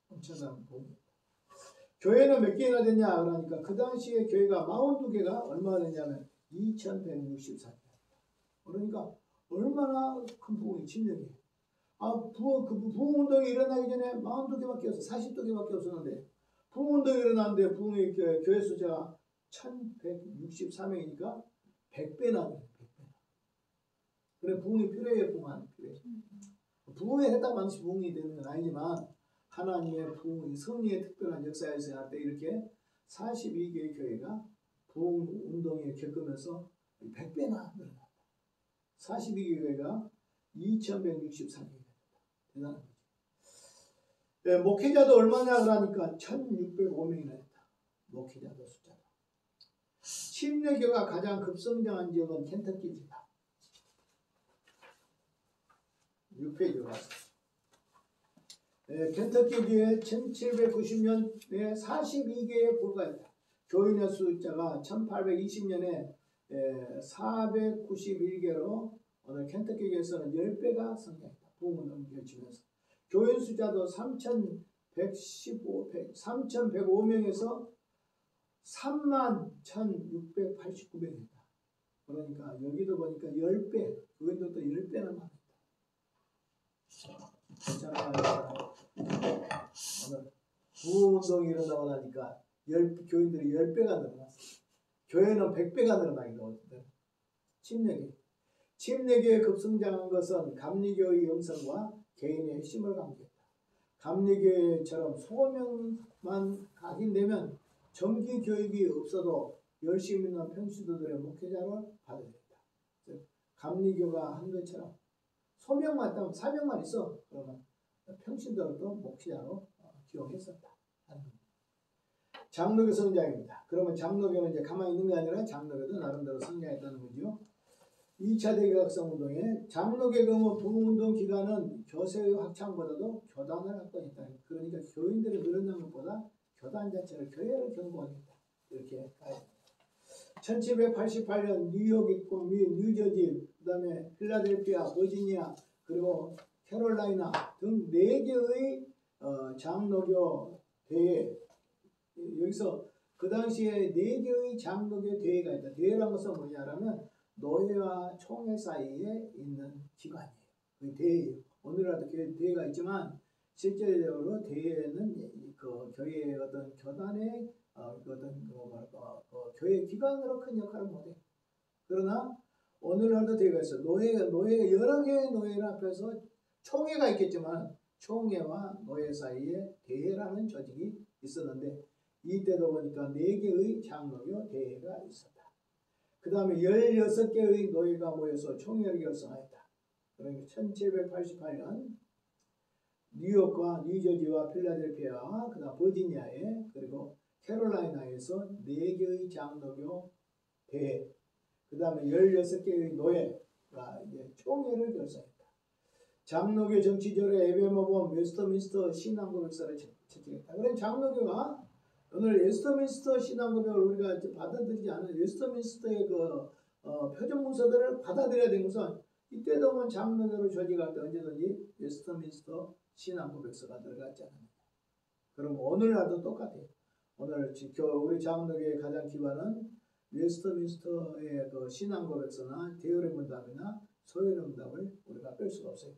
엄청난 부흥입니다. 교회는 몇 개나 됐냐 그러니까 그 당시에 교회가 42개가 얼마나 됐냐면 2,164개. 그러니까 얼마나 큰 부흥이 침례교회. 부흥운동이 일어나기 전에 42개밖에 없어 42개밖에 없었는데 부흥운동이 일어났는데 부흥의 교회 숫자가 1,164명이니까 100배나 돼요. 100배나. 그래 부흥이 필요해요. 부흥 필요해. 부흥에 했다고 반드시 부흥이 되는 건 아니지만 하나님의 부흥, 섭리의 특별한 역사에서 할 때 이렇게 42개의 교회가 부흥 운동에 겪으면서 100배나 늘어났다. 42개 교회가 2164개가 됐다. 대단한 거죠. 네, 목회자도 얼마냐 그러니까 1605명이나 됐다. 목회자도 숫자도. 침례교가 가장 급성장한 지역은 켄터키주다. 6페이지로 가서. 네, 켄터키주에 1790년에 42개에 불과했다. 교인의 숫자가 1820년에 491개로 오늘 켄터키주에서는 10배가 성장했다. 부흥운동을 펼치면서. 교인 숫자도 3,105명에서 31,689명이다. 그러니까 여기도 보니까 10배, 교인들도 10배나 많다. 괜찮아요. 오늘 부흥운동이 일어나고 나니까 교인들이 10배가 늘어났어. 교회는 100배가 늘어나기도 하거든. 침례교의 급성장한 것은 감리교의 영성과 개인의 핵심을 강조했다. 감리교회처럼 소명만 각인되면 정기 교육이 없어도 열심히 있는 평신도들의 목회자를 받아야 된다. 감리교가 한 것처럼 소명만 있다면 사명만 있어 그러면 평신도들도 목회자로 기용했었다. 장로교 성장입니다. 그러면 장로교는 이제 가만히 있는 게 아니라 장로교도 나름대로 성장했다는 거죠. 2차 대개혁성운동에 장로교 경우 부흥운동 기간은 교세의 확장보다도 교단을 확보했다. 그러니까 교인들이 늘어난 것보다 교단 자체를 교회를 견고하겠다. 이렇게 가야 됩니다. 1788년 뉴욕 있고 뉴저지, 그 다음에 필라델피아, 버지니아, 그리고 캐롤라이나 등 4개의 장로교 대회. 여기서 그 당시에 4개의 장로교 대회가 있다. 대회란 것은 뭐냐면 노예와 총회 사이에 있는 기관이에요. 그 대회예요. 오늘날도 대회가 있지만 실제적으로 대회는 그 교회의 어떤 교단의 교회 기관으로 큰 역할을 못해요. 그러나 오늘날도 대회가 있어요. 노예가 여러 개의 노예 앞에서 총회가 있겠지만 총회와 노예 사이에 대회라는 조직이 있었는데 이때도 보니까 4개의 장로교 대회가 있었다. 그 다음에 16개의 노예가 모여서 총회를 결성하였다. 그러니까 1788년 뉴욕과 뉴저지와 필라델피아, 그 다음 버지니아에 그리고 캐롤라이나에서 4개의 장로교 대회, 그 다음에 16개의 노예가 이제 총회를 결성했다. 장로교 정치적으로 에베모범 웨스터민스터 신앙고백서를 채택했다. 그럼 장로교가 오늘 웨스터민스터 신앙고백을 우리가 받아들이지 않은 웨스터민스터의 표준 문서들을 받아들여야 되는 것은 이때도 보면 장로교를 조직할 때 언제든지 웨스터민스터 신앙고백서가 들어갔지 않습니까? 그럼 오늘날도 똑같아요. 오늘 우리 장로교의 가장 기반은 웨스터민스터의 그 신앙고백서나 대열의 문답이나 소열의 문답을 우리가 뺄 수가 없어요.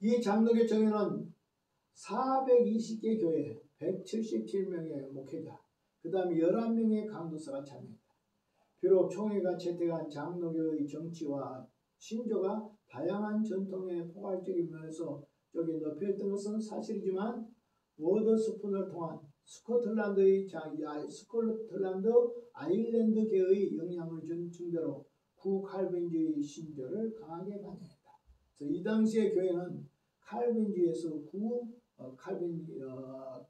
이 장로교 정회는 420개 교회, 177명의 목회자, 그 다음에 11명의 강도사가 참여했다. 비록 총회가 채택한 장로교의 정치와 신조가 다양한 전통의 포괄적인 면에서 쪽이 높여있던 것은 사실이지만 워더스푼을 통한 스코틀랜드 아일랜드계의 영향을 준 증대로 구칼빈주의 신조를 강하게 반영했다. 그래서 이 당시의 교회는 칼빈주의에서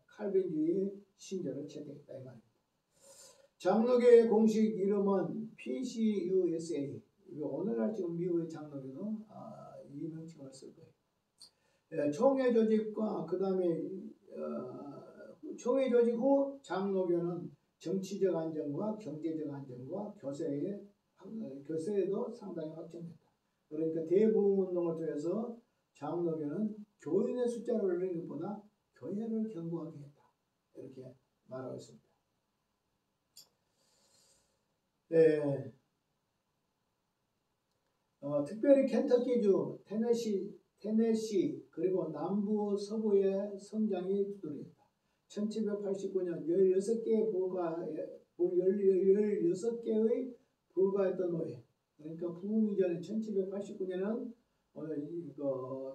칼빈주의 신조를 채택했다 이 말입니다. 장로교의 공식 이름은 PCUSA. 오늘날 지금 미국의 장로교는 이 명칭을 쓸 거예요. 총회 조직과 그 다음에 총회 조직 후 장로교는 정치적 안정과 경제적 안정과 교세에도 상당히 확장됐다. 그러니까 대부흥운동을 통해서 장로교는 교인의 숫자를 올리는 것보다 교회를 견고하게 했다. 이렇게 말하고 있습니다. 특별히 켄터키주, 테네시 그리고 남부 서부의 성장이 두드러졌다. 1789년 16개의 불과했던 노예. 그러니까 부흥 이전에 1789년은 오늘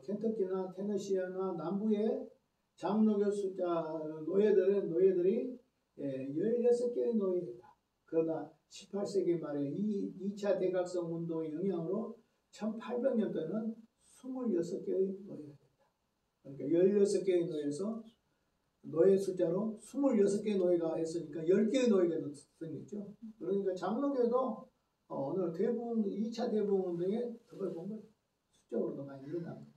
켄터키나 테너시나 남부의 장로교 숫자 노예들이 16개의 노예였다. 그러나 18세기 말에 2차 대각성 운동의 영향으로 1800년대는 26개의 노예가 됐다. 그러니까 16개의 노예에서 노예 숫자로 26개의 노예가 했으니까 10개의 노예가 생겼죠. 그러니까 장로교도 오늘 2차 대부흥 운동에 그걸 본 거예요. 숫자로도 많이 늘어난 거예요.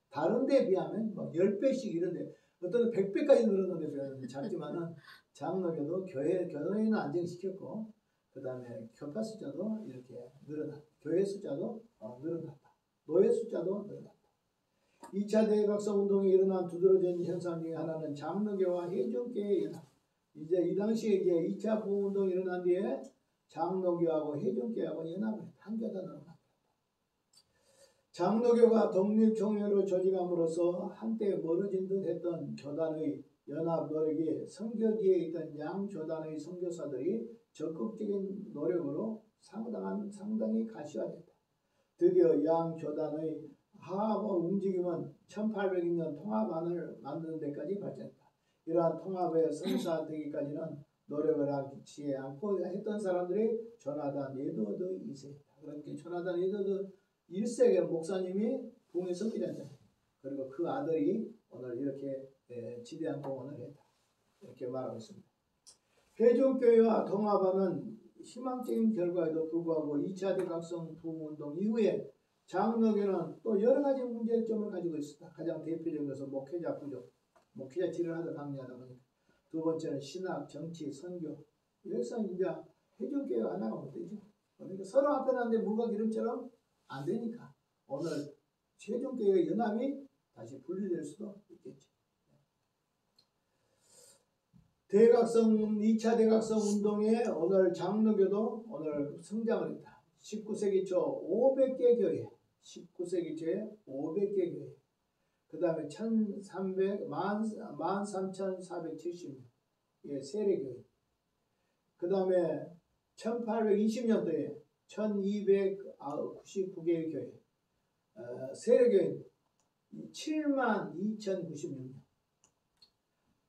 다른 데에 비하면 막 10배씩 이런데 어떤 100배까지 늘어나는데 작지만은 장로교도 교회는 안정시켰고 그 다음에 교파 숫자도 이렇게 늘어났다. 교회 숫자도 늘어났다. 노예 숫자도 늘어났다. 2차 대각성 운동이 일어난 두드러진 현상 중에 하나는 장로교와 해중교의 연합. 이제 이 당시에 이제 2차 부흥 운동이 일어난 뒤에 장로교하고 해중교하고 연합을 한 교단으로 만들었다. 장로교가 독립총회로 조직함으로써 한때 멀어진 듯 했던 교단의 연합 노력이 선교지에 있던 양 교단의 선교사들이 적극적인 노력으로 상당히 가시화됐다. 드디어 양 교단의 화합 움직임은 1802년 통합안을 만드는 데까지 발전했다. 이러한 통합의 선사 되기까지는 노력을 하지 않고 했던 사람들이 조나단 에드워드 2세였다. 그러니까 조나단 에드워드 1세의 목사님이 부흥의 선지자잖아요. 그리고 그 아들이 오늘 이렇게 지대한 공헌을 했다. 이렇게 말하고 있습니다. 회중교회와 통합안은 희망적인 결과에도 불구하고 2차 대각성 부흥운동 이후에 장로교는 또 여러 가지 문제점을 가지고 있었다. 가장 대표적인 것은 목회자 부족, 목회자 질을 하다 강요하다 보니까. 두 번째는 신학, 정치, 선교. 여기서 이제 회중교회가 하나가 못 되죠. 그러니까 서로 앞에 놨는데 물과 기름처럼 안 되니까 오늘 회중교회 연합이 다시 분리될 수도 있겠죠. 2차 대각성 운동에 오늘 장로교도 오늘 성장을 했다. 19세기 초 500개 교회, 19세기 초에 500개 교회, 그 다음에 13,470명 세례교회, 그 다음에 1820년도에 1299개의 교회, 세례교회 72,096명.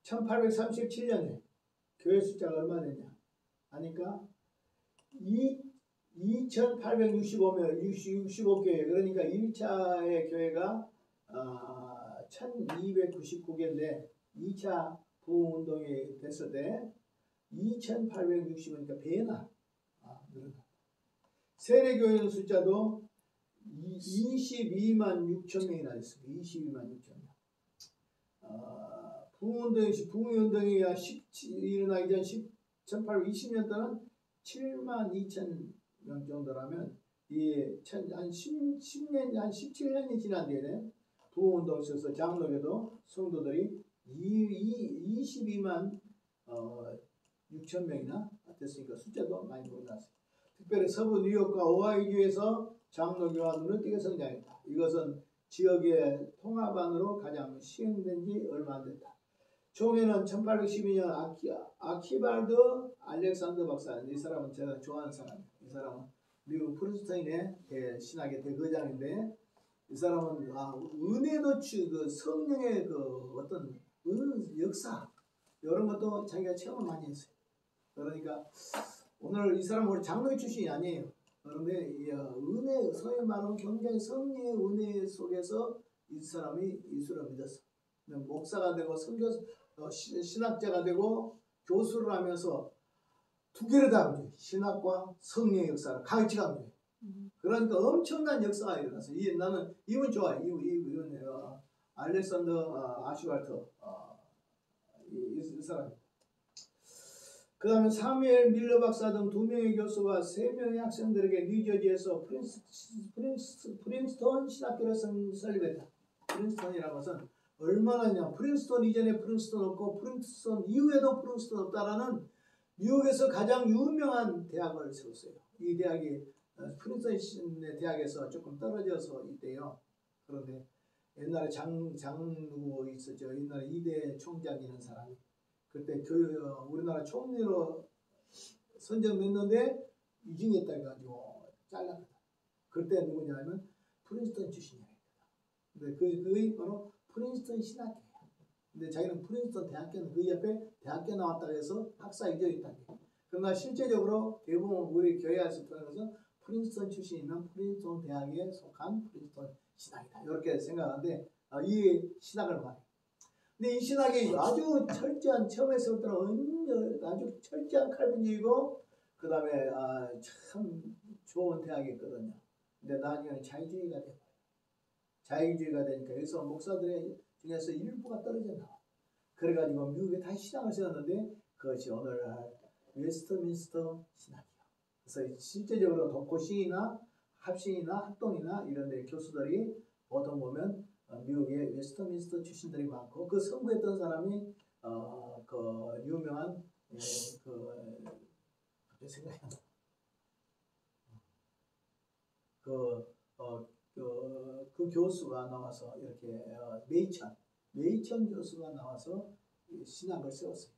1837년에 교회 숫자가 얼마 되냐 하니까 2,865교회, 그러니까 1차의 교회가 1,299개인데 2차 부흥운동이 됐을 때 2,860이니까 배나 늘어났다. 세례교회 숫자도 22만 6천 명이나 됐습니다. 22만 6천 명. 부흥운동이 일어나기 전 1820년도는 7만 2천 명 정도라면 한 10년, 한 17년이 지난 뒤에 부흥운동에 있어서 장로교도 성도들이 22만 6천 명이나 됐으니까 숫자도 많이 늘어났어요. 특별히 서부 뉴욕과 오하이주에서 장로교가 눈을 띄게 성장했다. 이것은 지역의 통합안으로 가장 시행된 지 얼마 안 됐다. 총회는 1812년 아키발드 알렉산더 박사, 이 사람은 제가 좋아하는 사람이에요. 이 사람은 미국 프린스턴의 신학의 대거장인데 이 사람은 은혜도 그 성령의 그 어떤 역사 이런 것도 자기가 체험을 많이 했어요. 그러니까 오늘 이 사람은 우리 장로교 출신이 아니에요. 그런데 은혜, 소위 말하는 굉장히 성령의 은혜 속에서 이 사람이 예수를 믿었어. 목사가 되고 신학자가 되고 교수를 하면서 두 개를 다 강조해. 신학과 성령의 역사를 같이 강조해. 그러니까 엄청난 역사가 일어났어. 나는 이분 좋아해. 이분 알렉산더 아슈발터 이 사람. 그 다음에 사무엘 밀러 박사 등 2명의 교수와 3명의 학생들에게 뉴저지에서 프린스턴 신학교를 설립했다. 프린스턴이라는 것은 얼마나냐, 프린스턴 이전에 프린스턴 없고 프린스턴 이후에도 프린스턴 없다라는 미국에서 가장 유명한 대학을 세웠어요. 이 대학이 프린스턴 대학에서 조금 떨어져서 있대요. 그런데 옛날에 장로 있었죠. 옛날에 2대 총장이라는 사람이 그때 우리나라 총리로 선정됐는데 이중했다 해가지고 잘랐거든. 그때 누구냐면 프린스턴 출신이에요. 근데 그게 바로 프린스턴 신학교예요. 근데 자기는 프린스턴 대학교는 그 옆에 대학교 나왔다고 해서 학사 이력이 있다는 게. 그러나 실제적으로 대부분 우리 교회 안에서 통해서 프린스턴 출신이면 프린스턴 대학에 속한 프린스턴 신학이다. 이렇게 생각하는데 이 신학을 말해요. 근데 이 신학이 아주 철저한 처음에서부터는 아주 철저한 칼빈주의고 그 다음에 참 좋은 대학이었거든요. 근데 나중에는 자유주의가 되고 자유주의가 되니까 여기서 목사들의 중에서 일부가 떨어져 나와. 그래가지고 미국에 다시 신학을 세웠는데 그것이 오늘날 웨스트민스터 신학이에요. 그래서 실제적으로 독고신이나 합신이나 합동이나 이런 데 교수들이 보통 보면 미국의 웨스트민스터 출신들이 많고 그 선구했던 사람이 그 유명한 갑자기 생각이 안 나. 그 교수가 나와서 이렇게 메이천 교수가 나와서 신학을 세웠어요.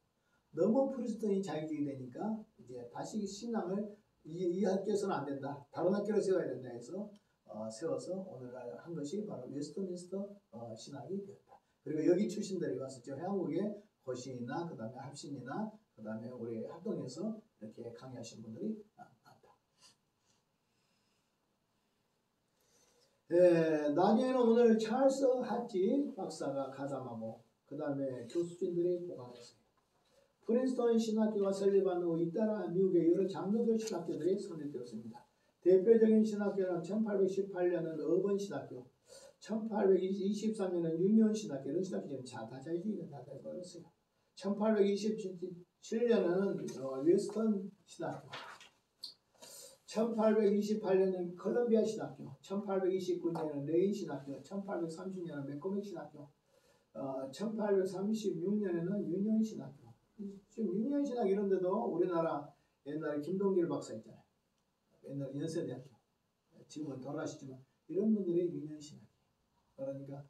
너무 프린스턴이 자유주의 되니까 이제 다시 신앙을 이 학교에서는 안 된다. 다른 학교를 세워야 된다 해서 세워서 오늘날 한 것이 바로 웨스트민스터 신학이 되었다. 그리고 여기 출신들이 와서 저 한국의 고신이나 그 다음에 합신이나 그 다음에 우리 합동에서 이렇게 강의하신 분들이 많다. 나중에는 오늘 찰스 하치 박사가 가담하고 그 다음에 교수진들이 보강했어요. 프린스턴 신학교가 설립한 후 잇따라 미국의 여러 장로교 신학교들이 설립되었습니다. 대표적인 신학교는 1818년은 어번 신학교, 1823년은 유니온 신학교, 이런 신학교 지금 다 자유주의가 다 돼버렸어요. 1827년은 웨스턴 신학교, 1828년은 컬럼비아 신학교, 1829년은 레인 신학교, 1830년은 맥코믹 신학교, 1836년에는 유니온 신학교. 지금 유니온 신학 이런데도 우리나라 옛날에 김동길 박사 있잖아요. 옛날 연세대학교. 지금은 돌아가시지만 이런 분들이 유니온 신학이에요. 그러니까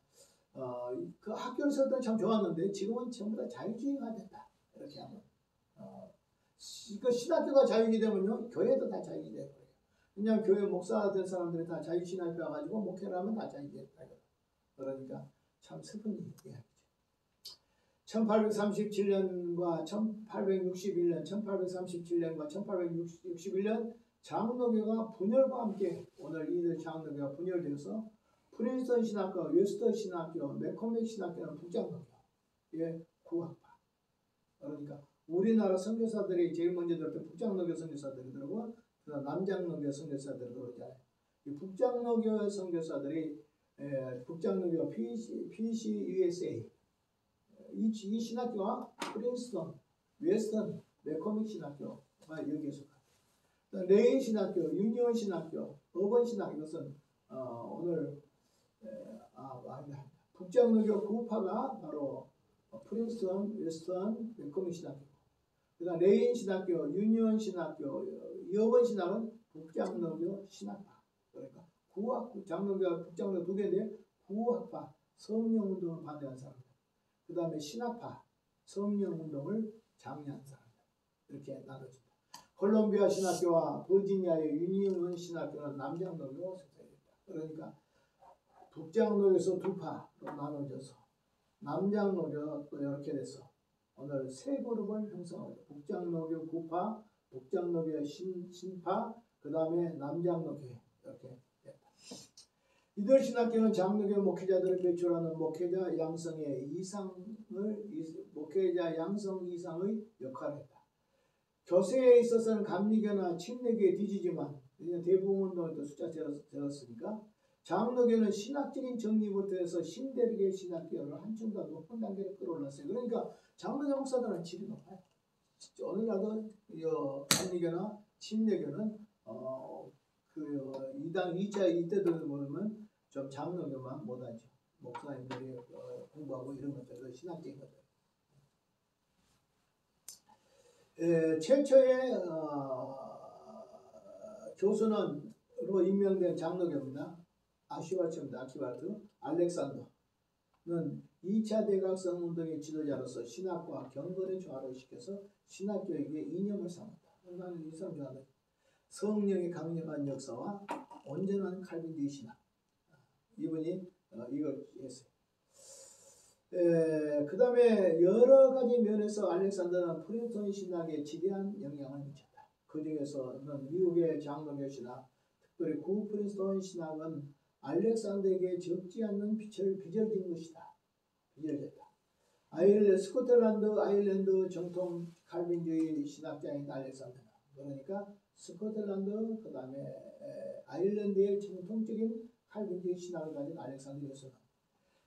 그 학교를 세울 때는 참 좋았는데 지금은 전부 다 자유주의가 됐다. 이렇게 하면 그 신학교가 자유주의 되면요 교회도 다 자유주의 되고 그냥 교회 목사 된 사람들이 다 자유신학교 와가지고 목회를 하면 다 자유주의 됐다. 그러니까 참 슬픈 이야기죠. 1837년과 1861년, 1837년과 1861년 장로교가 분열과 함께 오늘 이들 장로교가 분열되어서 프린스턴 신학교, 웨스터 신학교, 맥코맥 신학교는 북장로교의 구학파. 그러니까 우리나라 선교사들이 제일 먼저 들을 때 북장로교 선교사들이 들어오고 남장로교 선교사들이 들어오잖아요. 이 북장로교 선교사들이 북장로교 PCUSA 이 신학교와 프린스턴, 웨스턴, 맥코믹 신학교가 여기에 속합니다. 레인 신학교, 유니온 신학교, 어번 신학교 이것은 오늘 북장로교 구파가 바로 프린스턴, 웨스턴, 맥코믹 신학교고 그다음 레인 신학교, 유니온 신학교, 어번 신학은 북장로교 신학파. 그러니까 장로교가 북장로 두 개인데 구학파, 성령운동을 반대한 사람. 그 다음에 신학파, 성령운동을 장려한 사람들 이렇게 나눠집니다. 콜롬비아 신학교와 버지니아의 유니온 신학교는 남장로교 세상입니다. 그러니까 북장로교에서 두 파로 나눠져서 남장로교 또 이렇게 돼서 오늘 세 그룹을 형성합니다. 북장로교 구파, 북장로교 신파, 그 다음에 남장로교 이렇게 됐다. 이들 신학교는 장로교 목회자들을 배출하는 목회자 양성 이상의 역할을 했다. 교세에 있어서는 감리교나 침례교에 뒤지지만 대부분 운동을 또 숫자 재었으니까 장로교는 신학적인 정리부터 해서 신대륙의 신학교를 한층 더 높은 단계로 끌어올랐어요. 그러니까 장로교 목사들은 질이 높아요. 오늘날도 감리교나 침례교는 그 2차 이때들 보면 좀 장로교만 못하죠. 목사님들이 공부하고 이런 것들 신학적인 것들. 최초의 교수는로 임명된 장로교입니다. 아키바르트 알렉산더는 2차 대각성 운동의 지도자로서 신학과 경건의 조화를 시켜서 신학교에게 이념을 삼았다. 나는 이 사람 좋아하는 성령의 강력한 역사와 온전한 칼빈주의 신학. 이분이 이걸 했어요. 그 다음에 여러 가지 면에서 알렉산더는 프린스턴 신학에 지대한 영향을 미쳤다. 그 중에서는 미국의 장로교 신학, 특별히 구 프린스턴 신학은 알렉산더에게 적지 않는 빛을 빚어진 것이다. 빚어졌다. 스코틀랜드 아일랜드 정통 칼빈주의 신학자인 알렉산더는 그러니까 스코틀랜드 그 다음에 아일랜드의 정통적인 칼빈주의 신학을 가진 알렉산더에서는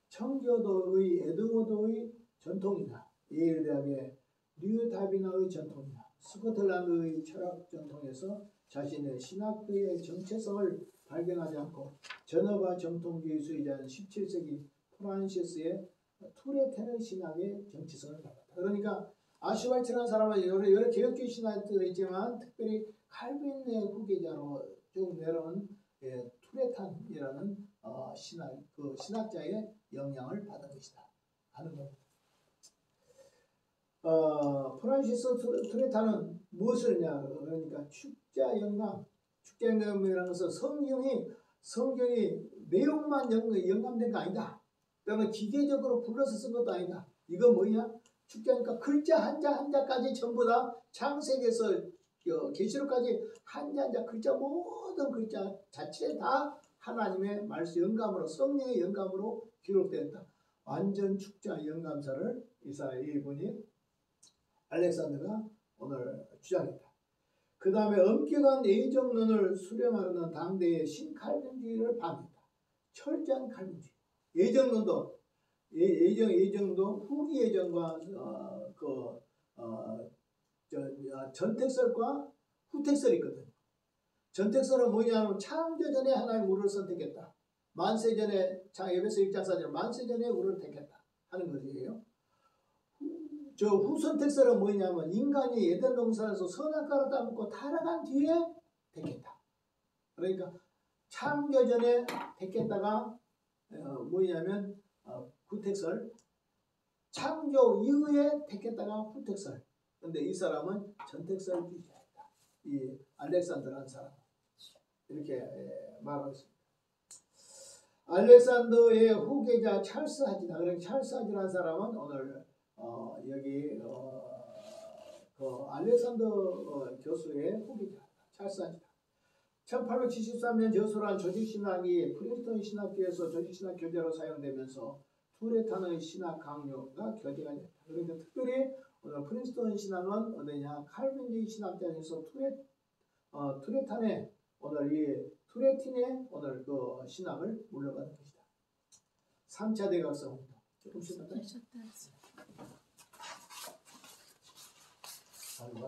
청교도의 에드워드의 전통이나 예일 대학의 뉴타비나의 전통이나 스코틀랜드의 철학 전통에서 자신의 신학의 정체성을 발견하지 않고 전어바 정통주의 수의자인 17세기 프란시스의 투레테는 신학의 정체성을 받았다. 그러니까 아슈발츠라는 사람은 여러 개혁주의 신학들이 있지만 특별히 칼빈의 후계자로 쭉 내려온 투레탄이라는 신학자의 영향을 받은 것이다 하는 겁니다. 프란시스 투레탄은 무엇을 했냐? 그러니까 축자영감이라는 것은 성경이 내용만 영감된 거 아니다. 그러면 기계적으로 불러서 쓴 것도 아니다. 이거 뭐냐? 축자니까 글자 한자까지 전부 다 창세기에서 계시록까지 한자 글자 모든 글자 자체 다 하나님의 말씀 영감으로 성령의 영감으로 기록되었다. 완전 축자 영감사를 이분이 알렉산더가 오늘 주장했다. 그 다음에 엄격한 예정론을 수렴하려는 당대의 신칼빈주의를 반대했다. 철저한 칼빈주의. 예정론도 예정도 후기 예정과 전택설과 후택설이 있거든요. 전택설은 뭐냐면 창조 전에 하나님 우리를 선택했다. 만세 전에 에베소 1장 4절 만세 전에 우리를 택했다 하는 것이에요. 후선택설은 뭐냐면 인간이 에덴 동산에서 선악과를 따먹고 타락한 뒤에 택했다. 그러니까 창조 전에 택했다가 뭐냐면 후택설, 창조 이후에 택했다가 후택설. 근데 이 사람은 전택설주의자였다. 이 알렉산더라는 사람 이렇게 말하고 있습니다. 알렉산더의 후계자 찰스 하지다. 그러니까 찰스 하지라는 사람은 오늘 여기 알렉산더 교수의 후계자 찰스 하지다. 1873년 저술한 조직신학이 프린스턴 신학교에서 조직신학 교재로 사용되면서 투레탄의 신학 강요가 교재가 됐다. 그러니까 특별히 오늘 프린스턴 신학은 어디냐? 칼빈주의 신학자에서 투레탄의 오늘 이 투레틴의 오늘 그 신학을 물려받은 것이다. 3차 대각성 운동. 조금씩 할까요? 아이고,